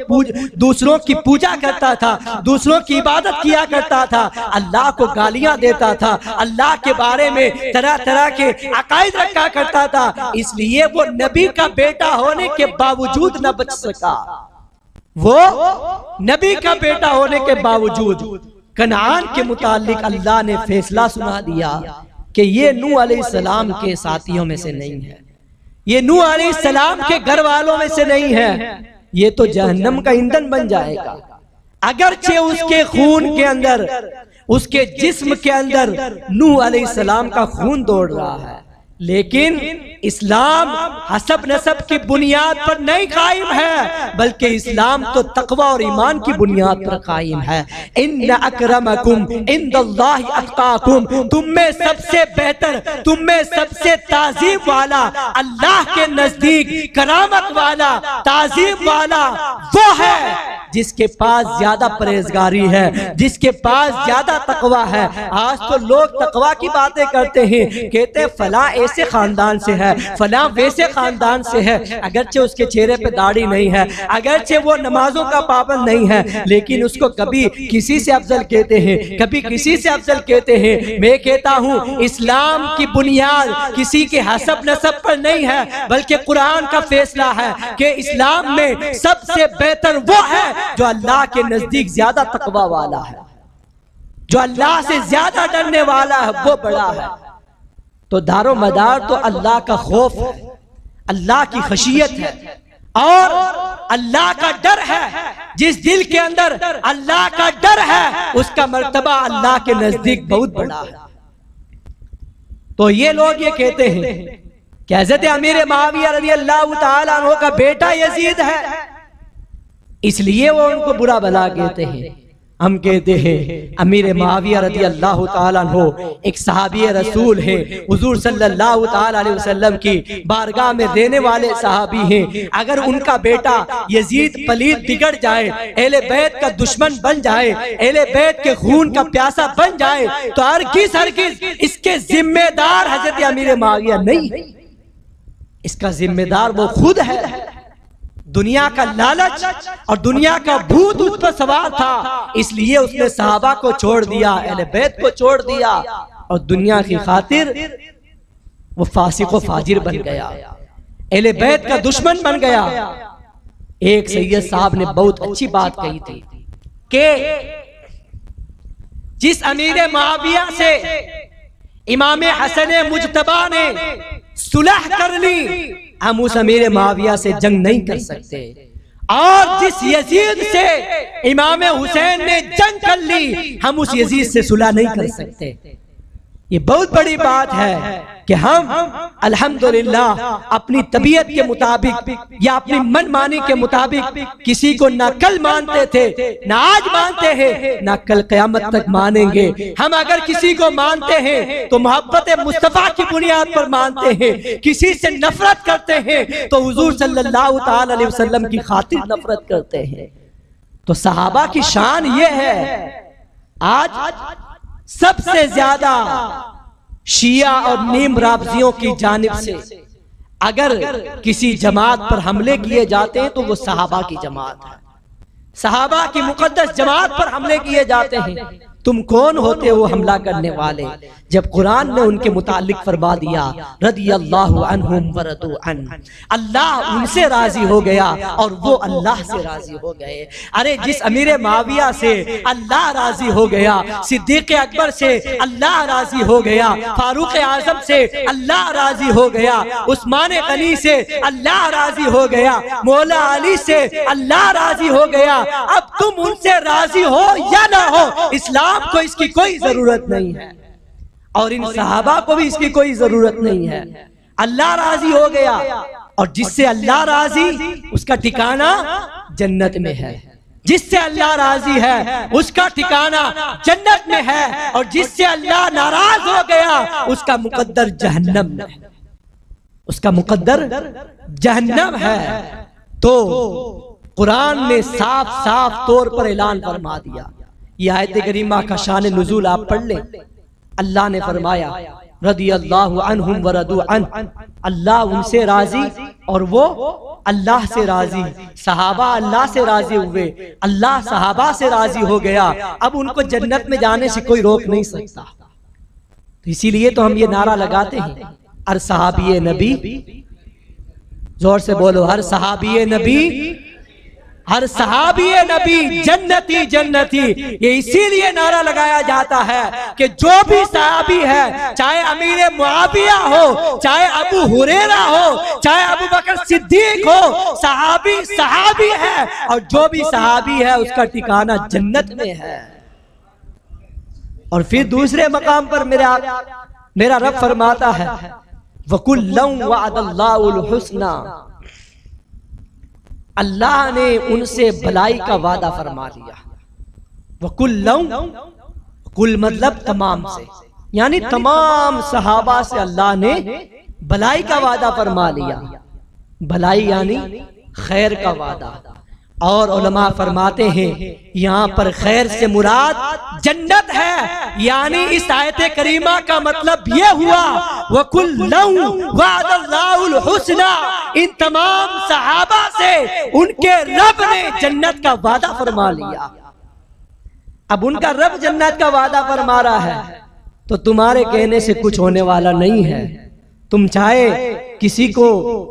दूसरों की पूजा करता था, दूसरों की इबादत किया करता था, अल्लाह को गालियां देता था, अल्लाह के बारे में तरह तरह के अकायद रखा करता था। इसलिए वो नबी का बेटा होने के बावजूद न बच सका। वो नबी का बेटा होने के बावजूद कनान के मुतालिक अल्लाह ने फैसला सुना दिया कि ये नूह अलैहिस्सलाम के साथियों में से नहीं है, ये नूह अलैहिस्सलाम के घर वालों में से नहीं है, ये तो जहन्नम का ईंधन बन जाएगा। अगरचे उसके खून के अंदर, उसके जिस्म के अंदर नूह अलैहिस्सलाम का खून दौड़ रहा है, लेकिन इस्लाम हसब नसब की बुनियाद पर नहीं कायम है, बल्कि इस्लाम तो तकवा और ईमान की बुनियाद पर कायम है। इन्ना अकरमकुम इंदल्लाहि अत्काकुम, तुम में सबसे बेहतर, तुम में सबसे ताजीम वाला, अल्लाह के नजदीक करामत वाला, ताजीम वाला वो है जिसके पास ज्यादा परहेजगारी है, जिसके पास ज्यादा तकवा है। आज तो लोग तकवा की बातें करते हैं, कहते हैं फला ऐसे खानदान से है, फला वैसे खानदान से है, अगरचे उसके चेहरे पे दाढ़ी नहीं है, अगरचे वो नमाजों का पाबंद नहीं है, लेकिन उसको कभी किसी से अफजल कहते हैं, कभी किसी से अफजल कहते हैं। मैं कहता हूँ इस्लाम की बुनियाद किसी के हसब नसब पर नहीं है, बल्कि कुरान का फैसला है कि इस्लाम में सबसे बेहतर वो है जो अल्लाह के नजदीक ज्यादा तकवा वाला है, जो अल्लाह से ज्यादा डरने वाला है, वो बड़ा है। तो दारो मदार तो अल्लाह का खौफ है, अल्लाह की खशियत है और अल्लाह का डर है। जिस दिल के अंदर अल्लाह का डर है उसका मर्तबा अल्लाह के नजदीक बहुत बड़ा है। तो ये लोग ये कहते हैं कि हज़रत अमीर मुआविया रज़ी अल्लाह तआला अन्हु का बेटा यजीद है, इसलिए वो उनको बुरा भला कहते हैं। हम कहते हैं अमीर मुआविया रज़ी अल्लाह ताला अन्हु एक सहाबी रसूल हैं, हुजूर सल्लल्लाहु ताला अलैहि वसल्लम की बारगाह में रहने वाले सहाबी हैं। अगर उनका बेटा यजीद पलीद बिगड़ जाए, अहले बैत का दुश्मन बन जाए, अहले बैत के खून का प्यासा बन जाए, तो हरगिज़ इसके जिम्मेदार हजरत अमीर मुआविया नहीं, इसका जिम्मेदार वो खुद है। दुनिया का लालच और दुनिया का भूत उस पर सवार था, इसलिए उसने सहाबा को छोड़ दिया, अहले बैत को छोड़ दिया और दुनिया की खातिर वो फासिक व फाजिर बन गया, अहले बैत का दुश्मन बन गया। एक सैयद साहब ने बहुत अच्छी बात कही थी कि जिस अमीर मुआविया से इमाम हसन मुजतबा ने सुलह कर ली, हम उस अमीर मुआविया से जंग नहीं कर सकते, और जिस यजीद से इमाम हुसैन ने जंग कर ली, हम उस यजीद से सुलह नहीं कर सकते। ये बहुत बड़ी बात है कि हम अल्हम्दुलिल्लाह अपनी तबीयत के मुताबिक या अपनी मनमानी के मुताबिक किसी को ना कल मानते थे, ना आज मानते हैं, ना कल क़यामत तक मानेंगे। हम अगर किसी को मानते हैं तो मोहब्बत मुस्तफ़ा की बुनियाद पर मानते हैं, किसी से नफरत करते हैं तो हुजूर सल्लल्लाहु ताला अलैहि वसल्लम की खातिर नफरत करते हैं। तो सहाबा की शान ये है, आज सबसे ज्यादा शिया और नीम राबजियों की जानिब से अगर किसी जमात पर हमले किए जाते हैं तो वो सहाबा की जमात है, सहाबा की मुकद्दस जमात पर हमले किए जाते हैं। तुम कौन होते हो हमला करने वाले, जब कुरान ने उनके मुतालिक फरमा दिया रदियल्लाहु अन्हुम व रदू अन, अल्लाह उनसे राजी हो गया और वो अल्लाह से राजी हो गए। अरे जिस अमीर मुआविया से अल्लाह राजी हो गया, सिद्दीक अकबर से अल्लाह राजी हो गया, फारूक आजम से अल्लाह राजी हो गया, उस्मान गनी से अल्लाह राजी हो गया, मौला अली से अल्लाह राजी हो गया, अब तुम उनसे राजी हो या ना हो, इस्लाम को इसकी कोई जरूरत नहीं है और इन सहाबा को भी इसकी कोई जरूरत नहीं है। अल्लाह राजी हो गया और जिससे अल्लाह राजी उसका ठिकाना जन्नत में है, जिससे अल्लाह राजी है उसका ठिकाना जन्नत में है, और जिससे अल्लाह नाराज हो गया उसका मुकद्दर जहन्नम में है, उसका मुकद्दर जहन्नम है। तो कुरान ने साफ साफ तौर पर ऐलान फरमा दिया। ये आयत करीमा का शान नुज़ूल आप पढ़ लें। अल्लाह ने फरमाया रदियल्लाहु अन्हुम व रदू अन, अल्लाह उनसे राजी और वो अल्लाह से राजी। सहाबा अल्लाह से राजी हुए, अल्लाह सहाबा से राजी हो गया, अब उनको जन्नत में जाने से कोई रोक नहीं सकता। तो इसीलिए तो हम ये नारा लगाते हैं, हर सहाबी नबी, जोर से बोलो, हर सहाबी नबी, हर सहाबी नबी जन्नती जन्नती। ये इसीलिए नारा लगाया जाता है कि जो भी सहाबी है, चाहे अमीर मुआविया हो, चाहे अबू हुरैरा हो, चाहे अबू बकर सिद्दीक हो, सहाबी सहाबी है, और जो भी सहाबी है उसका ठिकाना जन्नत में है। और फिर दूसरे मकाम पर मेरा रब फरमाता है वकुल्लम वअदल्लाहुल हुस्ना, अल्लाह ने उनसे भलाई का वादा फरमा लिया। वकुल्लम, कुल मतलब तमाम से, यानी तमाम सहाबा से अल्लाह ने भलाई का वादा फरमा लिया। भलाई यानी खैर का वादा। और उलमा फरमाते हैं यहाँ पर खैर से मुराद जन्नत है, यानी इस आयत करीमा का मतलब ये हुआ वकुल्लम वअदल्लाहुल हुस्ना, इन तमाम सहाबा से उनके रब ने जन्नत का वादा फरमा लिया। अब उनका रब जन्नत का वादा फरमा रहा है तो तुम्हारे कहने से कुछ होने वाला नहीं है। तुम चाहे किसी को,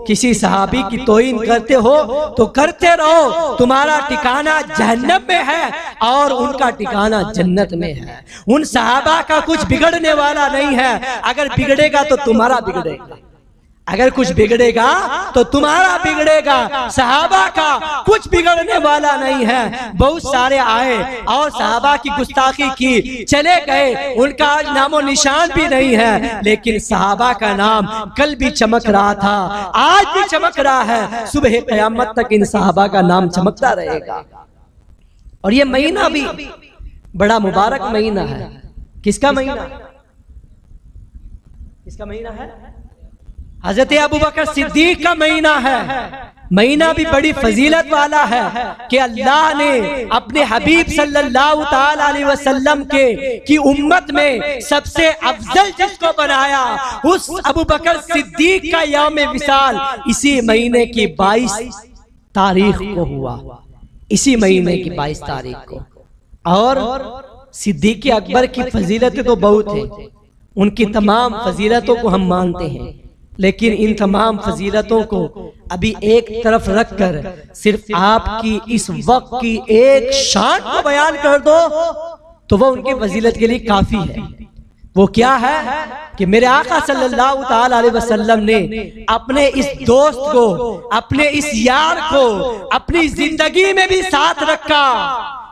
किसी सहाबी की तौहीन करते हो तो करते रहो, तुम्हारा ठिकाना जहन्नम में है और उनका ठिकाना जन्नत में है। उन सहाबा का कुछ बिगड़ने वाला नहीं है, अगर बिगड़ेगा तो तुम्हारा बिगड़ेगा, अगर कुछ बिगड़ेगा तो तुम्हारा बिगड़ेगा। सहाबा का कुछ बिगड़ने वाला नहीं है। बहुत सारे आए और सहाबा की गुस्ताखी की, चले गए, उनका आज नामो निशान भी नहीं है, लेकिन सहाबा का नाम कल भी चमक रहा था, आज भी चमक रहा है, सुबह क़यामत तक इन सहाबा का नाम चमकता रहेगा। और ये महीना भी बड़ा मुबारक महीना है। किसका महीना? किसका महीना है? हजरत अबू बकर सिद्दीक का महीना है। महीना भी बड़ी फजीलत वाला है कि अल्लाह ने अपने हबीब सल्लल्लाहु ताला अलैहि वसल्लम के की उम्मत में सबसे अफजल जिसको बनाया, उस अबू बकर सिद्दीक का यौम विसाल इसी महीने की 22 तारीख को हुआ। इसी महीने की 22 तारीख को। और सिद्दीक अकबर की फजीलतें तो बहुत है, उनकी तमाम फजीलतों को हम मानते हैं, लेकिन इन तमाम फजीलतों को अभी एक तरफ रखकर सिर्फ आपकी इस वक्त की एक शान को बयान कर दो तो वो उनकी फजीलत के लिए काफी है। वो क्या है कि मेरे आका सल्लल्लाहु ताला अलैहि वसल्लम ने अपने इस दोस्त को, अपने इस यार को अपनी जिंदगी में भी साथ रखा,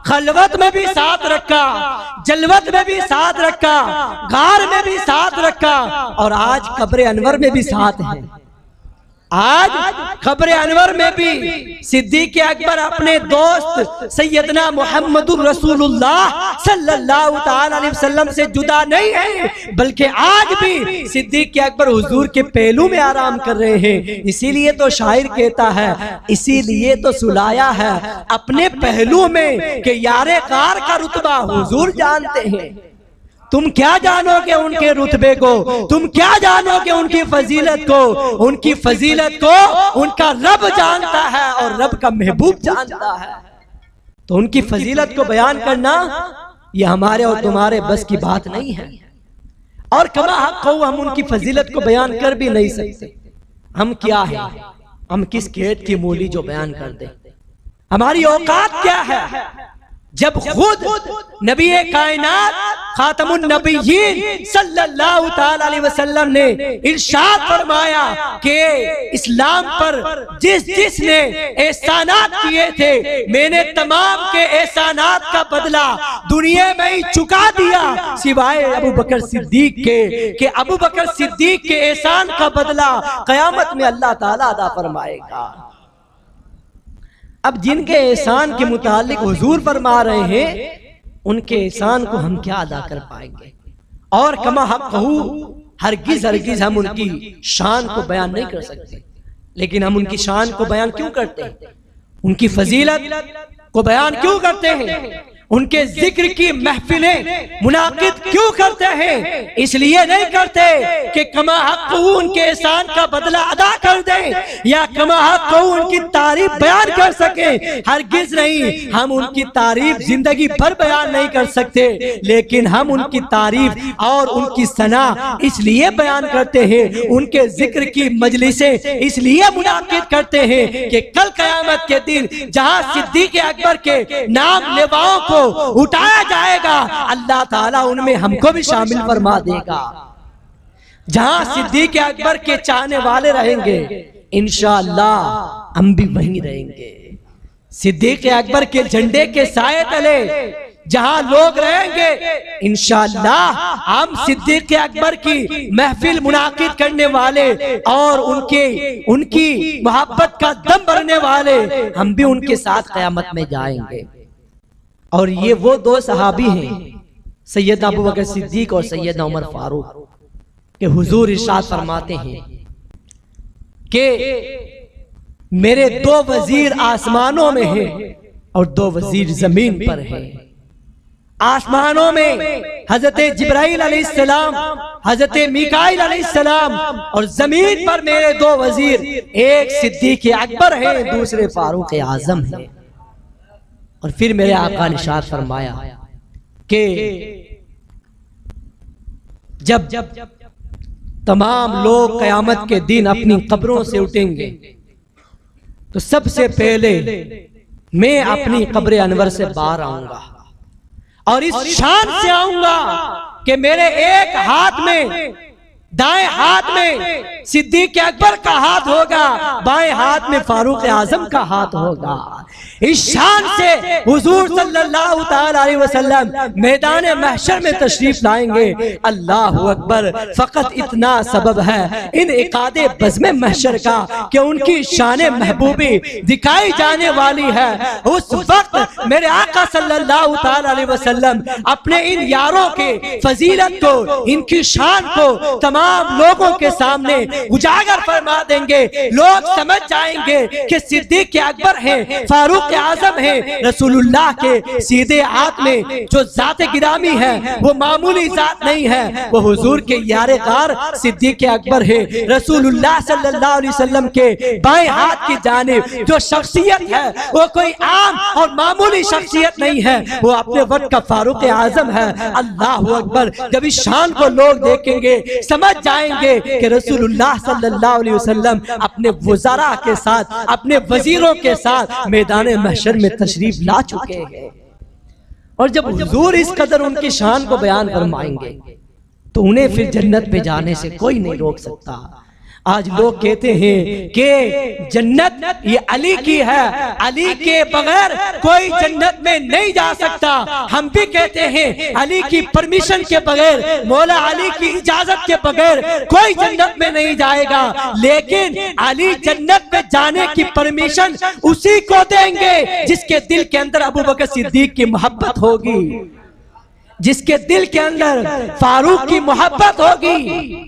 खलवत में भी साथ रखा, जलवत में भी साथ रखा, गार में भी साथ रखा, और आज कब्र अनवर में भी साथ है। आज कब्र अनवर में भी सिद्दीक अकबर अपने दोस्त सैयदना मुहम्मदुर रसूलुल्लाह सल्लल्लाहु ताला अलैहि वसल्लम से जुदा नहीं है, बल्कि आज भी सिद्दीक अकबर हुजूर के पहलू में आराम कर रहे हैं। इसीलिए तो शायर कहता है, इसीलिए तो सुलाया है अपने पहलू में कि यारे कार का रुतबा हुजूर जानते हैं। तुम क्या जानोगे उनके रुतबे को, तुम क्या जानोगे उनकी फजीलत को? उनकी फजीलत को उनका रब जानता है और रब का महबूब जानता है। तो उनकी फजीलत को बयान करना ये हमारे और तुम्हारे बस की बात नहीं है। और कमा हक को हम उनकी फजीलत को बयान कर भी नहीं सकते। हम क्या है, हम किस खेत की मूली जो बयान कर दे? हमारी औकात क्या है? जब खुद नबी कायनात खातमुन नबिय्यीन सल्लल्लाहु ताला अलैहि वसल्लम ने इरशाद फरमाया कि इस्लाम पर जिस जिसने एहसानात किए थे, मैंने तमाम के एहसानात का बदला दुनिया में ही चुका दिया, सिवाय अबू बकर सिद्दीक के, कि अबू बकर सिद्दीक के एहसान का बदला क़यामत में अल्लाह ताला अदा फरमाएगा। अब जिनके एहसान के मुतालिक हुजूर फरमा रहे हैं, उनके एहसान को हम क्या अदा कर पाएंगे? और कमा हक कहू, हरगिज हरगिज हम उनकी शान को बयान नहीं कर सकते, लेकिन हम उनकी शान को बयान क्यों करते हैं? उनकी फजीलत को बयान क्यों करते हैं? उनके जिक्र की महफिलें मुनाकिद क्यों करते हैं? इसलिए नहीं करते कि कमा हक उनके एहसान का बदला अदा कर दें या कमा हक उनकी तारीफ बयान कर सके। हरगिज नहीं, हम उनकी तारीफ जिंदगी भर बयान नहीं कर सकते, लेकिन हम उनकी तारीफ और उनकी सना इसलिए बयान करते हैं, उनके जिक्र की मजलिसें इसलिए मुनाकिद करते हैं कि कल क़यामत के दिन जहां सिद्दीक अकबर के नाम लेवाओं को उठाया जाएगा, अल्लाह ताला उनमें हमको भी शामिल फरमा देगा। जहां सिद्दीक अकबर के चाहने वाले रहेंगे, इंशाअल्लाह हम भी वहीं रहेंगे। सिद्दीक अकबर के झंडे के साए तले जहां लोग रहेंगे, इंशाअल्लाह हम सिद्दीक अकबर की महफिल मुनाकिद करने वाले और उनकी मोहब्बत का दम भरने वाले हम भी उनके साथ क़यामत में जाएंगे। और ये वो दो सहाबी हैं, सैयदना अबू बकर सिद्दीक और सैयदना उमर फारूक, के हुजूर इरशाद फरमाते हैं कि मेरे 2 वजीर आसमानों में हैं और 2 वजीर जमीन पर हैं। आसमानों में हजरत जिब्राइल अलैहिस्सलाम, हजरत मीकाईल अलैहिस्सलाम, और जमीन पर मेरे 2 वजीर, एक सिद्दीक अकबर है, दूसरे फारूक आजम है। और फिर मेरे आका ने इरशाद फरमाया कि जब तमाम लोग क़यामत के दिन अपनी कब्रों से उठेंगे, तो सबसे पहले मैं अपनी कब्र अनवर से बाहर आऊंगा और इस शान से आऊंगा कि मेरे एक हाथ में, दाएं हाथ में सिद्दीक अकबर का हाथ होगा, बाएं हाथ में फारूक आजम का हाथ होगा। इस शान से हुजूर सल्लल्लाहु ताला अलैहि वसल्लम मैदान महशर में तशरीफ लाएंगे। अल्लाह अकबर। फकत इतना सबब है इन इकादे बज़्म महशर का कि उनकी शान महबूबी दिखाई जाने वाली है। उस वक्त मेरे आका सल्लल्लाहु ताला अलैहि वसल्लम अपने इन यारों के फजीलत को, इनकी शान को तमाम लोगों के सामने उजागर फरमा देंगे। लोग समझ जाएंगे कि सिद्दीक अकबर हैं, फारूक आजम है, रसूलुल्लाह के सीधे हाथ में जो जात गिरामी है वो मामूली जात नहीं है, वो हुजूर के यारे गार सिद्दीक अकबर है। रसूलुल्लाह सल्लल्लाहु अलैहि वसल्लम के बाएं हाथ की जानिब जो शख्सियत है वो कोई आम और मामूली शख्सियत नहीं है, वो अपने वक्त का फारूक आजम है। अल्लाह अकबर। जब इस शान को लोग देखेंगे समझ जाएंगे कि रसूलुल्लाह सल्लल्लाहु अलैहि वसल्लम अपने वज़ारा के साथ, अपने वजीरों के साथ मैदान महशर में तशरीफ ला चुके हैं। और जब हुजूर इस कदर उनकी शान को बयान फरमाएंगे तो उन्हें फिर जन्नत में जाने से कोई नहीं रोक सकता। आज लोग कहते हैं कि जन्नत ये अली की है, अली के बगैर कोई जन्नत में नहीं जा सकता। हम भी कहते हैं अली की परमिशन के बगैर, मौला अली की इजाजत के बगैर कोई जन्नत में नहीं जाएगा। लेकिन अली जन्नत में जाने की परमिशन उसी को देंगे जिसके दिल के अंदर अबू बकर सिद्दीक की मोहब्बत होगी, जिसके दिल के अंदर फारूक की मोहब्बत होगी।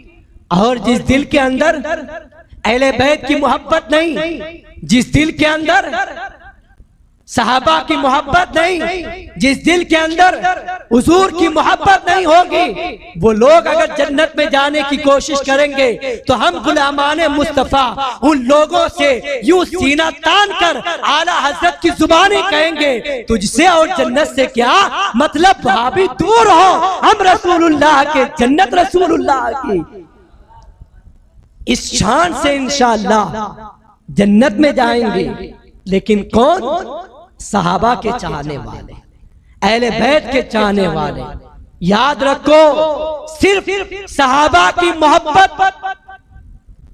और जिस दिल के अंदर अहले बैत की मोहब्बत नहीं, जिस दिल के अंदर सहाबा की मोहब्बत नहीं, जिस दिल के अंदर हुजूर की मोहब्बत नहीं होगी, वो लोग अगर जन्नत में जाने की कोशिश करेंगे तो हम गुलामाने मुस्तफा उन लोगों से यूं सीना तान कर आला हजरत की जुबानी कहेंगे, तुझसे और जन्नत से क्या मतलब, भाभी दूर हो, हम रसूलुल्लाह के, जन्नत रसूलुल्लाह की। इस शान से इंशाअल्लाह जन्नत में जाएंगे। लेकिन कौन? सहाबा के चाहने वाले, अहले बैत के चाहने वाले। याद रखो, सिर्फ सहाबा की मोहब्बत,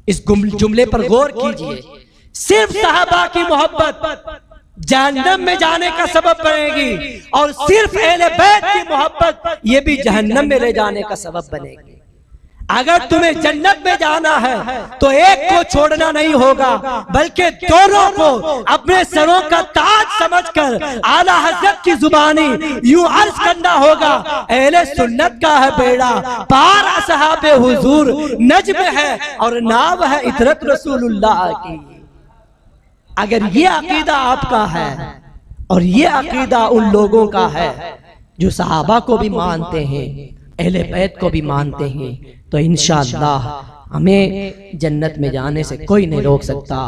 इस जुमले पर गौर कीजिए, सिर्फ सहाबा की मोहब्बत जहन्नम में जाने का सबब बनेगी, और सिर्फ अहले बैत की मोहब्बत ये भी जहन्नम में ले जाने का सबब बनेगी। अगर तुम्हें जन्नत में जाना है तो एक को छोड़ना नहीं होगा, बल्कि दोनों को अपने सरों का ताज समझकर आला हजरत की जुबानी यूं अर्ज करना होगा, अहले सुन्नत का है बेड़ा पार असहाबे हुजूर नज्म है और नाव है इतरत रसूलुल्लाह की। अगर ये अकीदा आपका है और ये अकीदा उन लोगों का है जो सहाबा को भी मानते हैं, अहले बैत को भी मानते हैं, तो इंशाअल्लाह हमें जन्नत में जाने से कोई नहीं रोक सकता।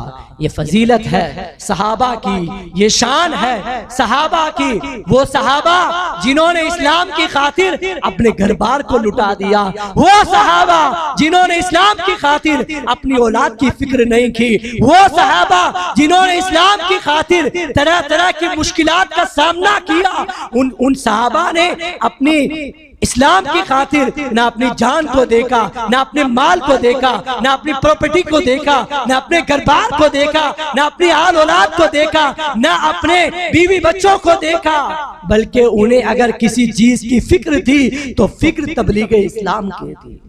ये फजीलत है सहाबा की, ये शान है सहाबा की। वो सहाबा जिन्होंने इस्लाम की खातिर अपने घर बार को लुटा दिया, वो सहाबा जिन्होंने इस्लाम की खातिर अपनी औलाद की फिक्र नहीं की, वो सहाबा जिन्होंने इस्लाम की खातिर तरह तरह की मुश्किलात का सामना किया, उन सहाबा ने अपनी इस्लाम की खातिर ना अपनी जान को देखा, ना अपने माल को देखा, ना अपनी प्रॉपर्टी को देखा, ना अपने घर-बार को देखा, ना अपनी आल औलाद को देखा, ना अपने बीवी बच्चों को देखा, बल्कि उन्हें अगर किसी चीज की फिक्र थी तो फिक्र तबलीग इस्लाम की थी।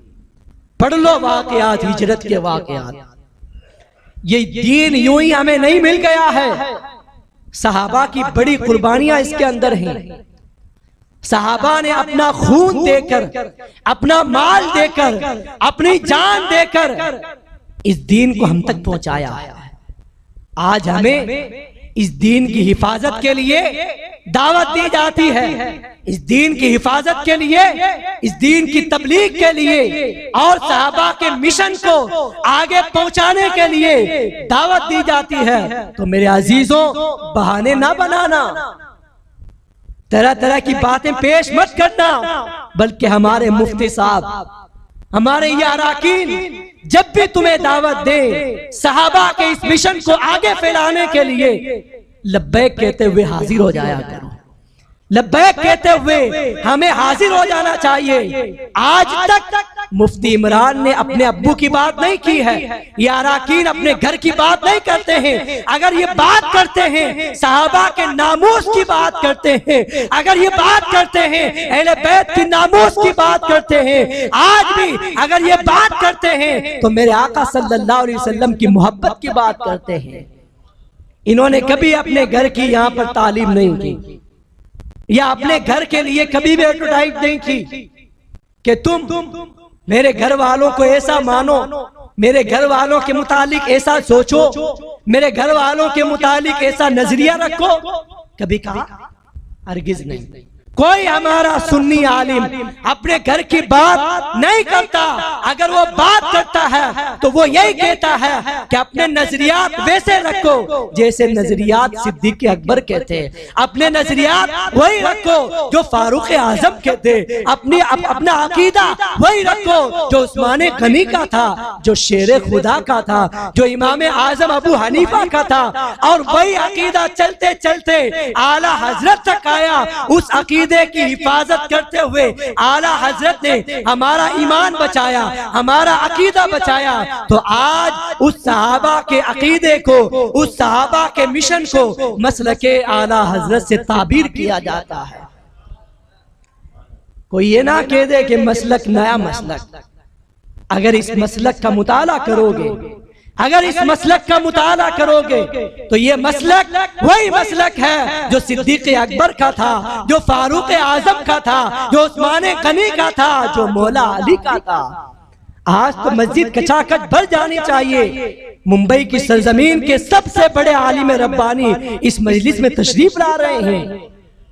पढ़ लो वाकयात, हिजरत के वाकयात। ये दीन यूं ही हमें नहीं मिल गया है, सहाबा की बड़ी कुर्बानियां इसके अंदर हैं। सहाबा ने अपना खून देकर, अपना माल देकर, अपनी जान देकर इस दीन को हम तक पहुंचाया है। आज हमें इस दीन की हिफाजत के लिए दावत दी जाती है, इस दीन की हिफाजत के लिए, इस दीन की तबलीग के लिए और सहाबा के मिशन को आगे पहुंचाने के लिए दावत दी जाती है। तो मेरे अजीजों, बहाने ना बनाना, तरह तरह की बातें पेश मत करना, बल्कि हमारे मुफ्ती साहब, हमारे ये अराकीन जब भी तुम्हें दावत दे सहाबा के इस मिशन को आगे फैलाने के लिए, लब्बैक कहते हुए हाजिर हो जाया करो, लब्बैक कहते हुए हमें हाजिर हो जाना चाहिए। आज तक मुफ्ती इमरान ने अपने अब्बू की बात नहीं की है, ये अराकीन अपने घर की बात नहीं करते हैं। अगर ये बात करते हैं सहाबा के नामूस की बात करते हैं, अगर ये बात करते हैं अहले बैत की नामूस की बात करते हैं, आज भी अगर ये बात करते हैं तो मेरे आका सल्लल्लाहु अलैहि वसल्लम की मोहब्बत की बात करते हैं। इन्होंने कभी अपने घर की यहाँ पर तालीम नहीं की या अपने घर के लिए कभी भी एडवर्टाइज नहीं की कि तुम मेरे घर वालों को ऐसा मानो, मेरे घर वालों के मुतालिक ऐसा सोचो, मेरे घर वालों के मुतालिक ऐसा नजरिया रखो। कभी कहा? हरगिज नहीं। कोई हमारा सुन्नी आलिम अपने घर की बात नहीं करता। अगर वो बात करता है तो वो यही कहता है कि अपने नजरियात वैसे रखो जैसे नजरियात सिद्दीक अकबर कहते हैं, अपने नजरियात वही रखो जो फारूक आजम कहते, अपना अकीदा वही रखो जो उस्मान गनी का था, जो शेर खुदा का था, जो इमाम आजम अबू हनीफा का था। और वही अकीदा चलते चलते आला हजरत तक आया। उस अकीदे की हिफाजत करते हुए आला हजरत ने हमारा ईमान बचाया, हमारा अकीदा बचाया। तो आज उस सहाबा के अकीदे को, उस सहाबा के मिशन को मसलके आला हजरत से ताबीर किया जाता है। कोई ये ना कह दे कि मसलक नया मसलक। अगर इस मसलक का मुताला करोगे, अगर इस मसलक का मुताला करोगे तो ये मसलक वही मसलक है जो सिद्दीक अकबर का था, जो फारूक आजम का था, जो उस्मान गनी का था, जो मौला अली का था। आज तो मस्जिद कचाकच भर जानी चाहिए। मुंबई की सरजमीन के सबसे बड़े आलिम रब्बानी इस मजलिस में तशरीफ ला रहे हैं,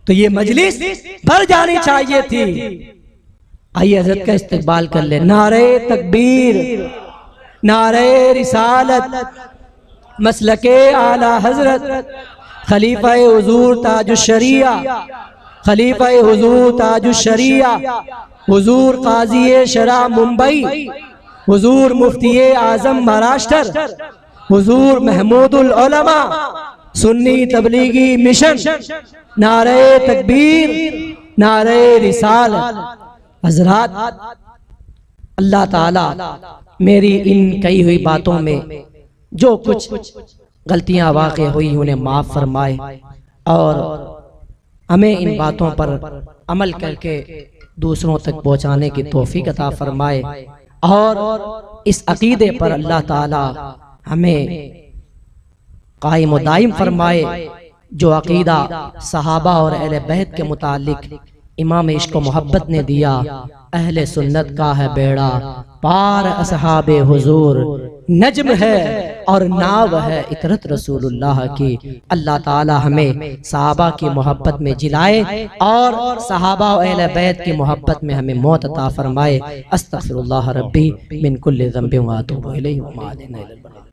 तो ये मजलिस भर जानी चाहिए थी। आइए हजरत का इस्तकबाल कर ले। नारे तकबीर, नारे रिसालत, मसलके आला हजरत, खलीफा हुजूर ताजुश्शरिया, खलीफा हुजूर ताजुश्शरिया, हुजूर काजी शरा मुंबई, हुजूर मुफ्ती आजम महाराष्ट्र, हुजूर महमूदुल उलमा सुन्नी तबलीगी मिशन। नारे तकबीर, नारे रिसालत। हजरात, अल्लाह ताला मेरी इन कही हुई बातों में जो कुछ गलतियां वाक़ई हुई उन्हें माफ़ फरमाए और हमें इन बातों पर अमल करके दूसरों तक पहुंचाने की तौफीक अता फरमाए और इस अकीदे पर अल्लाह ताला हमें कायम व दायम फरमाए जो अकीदा सहाबा और अहले बैत के मुतालिक इमाम इश्क व मोहब्बत ने दिया। अहले सुन्नत का है बेड़ा पार, असहाबे हुजूर नज्म है और नाव है इतरत रसूलुल्लाह की। अल्लाह ताला हमें सहाबा की मोहब्बत में जिलाए और सहाबा और अहले बैत की मोहब्बत में हमें मौत अता फरमाए। अस्तगफिरुल्लाह रब्बी मिन कुल्लि ज़ंबिन व अतूबु इलैहि व मा अलैना इल्लल बलाग।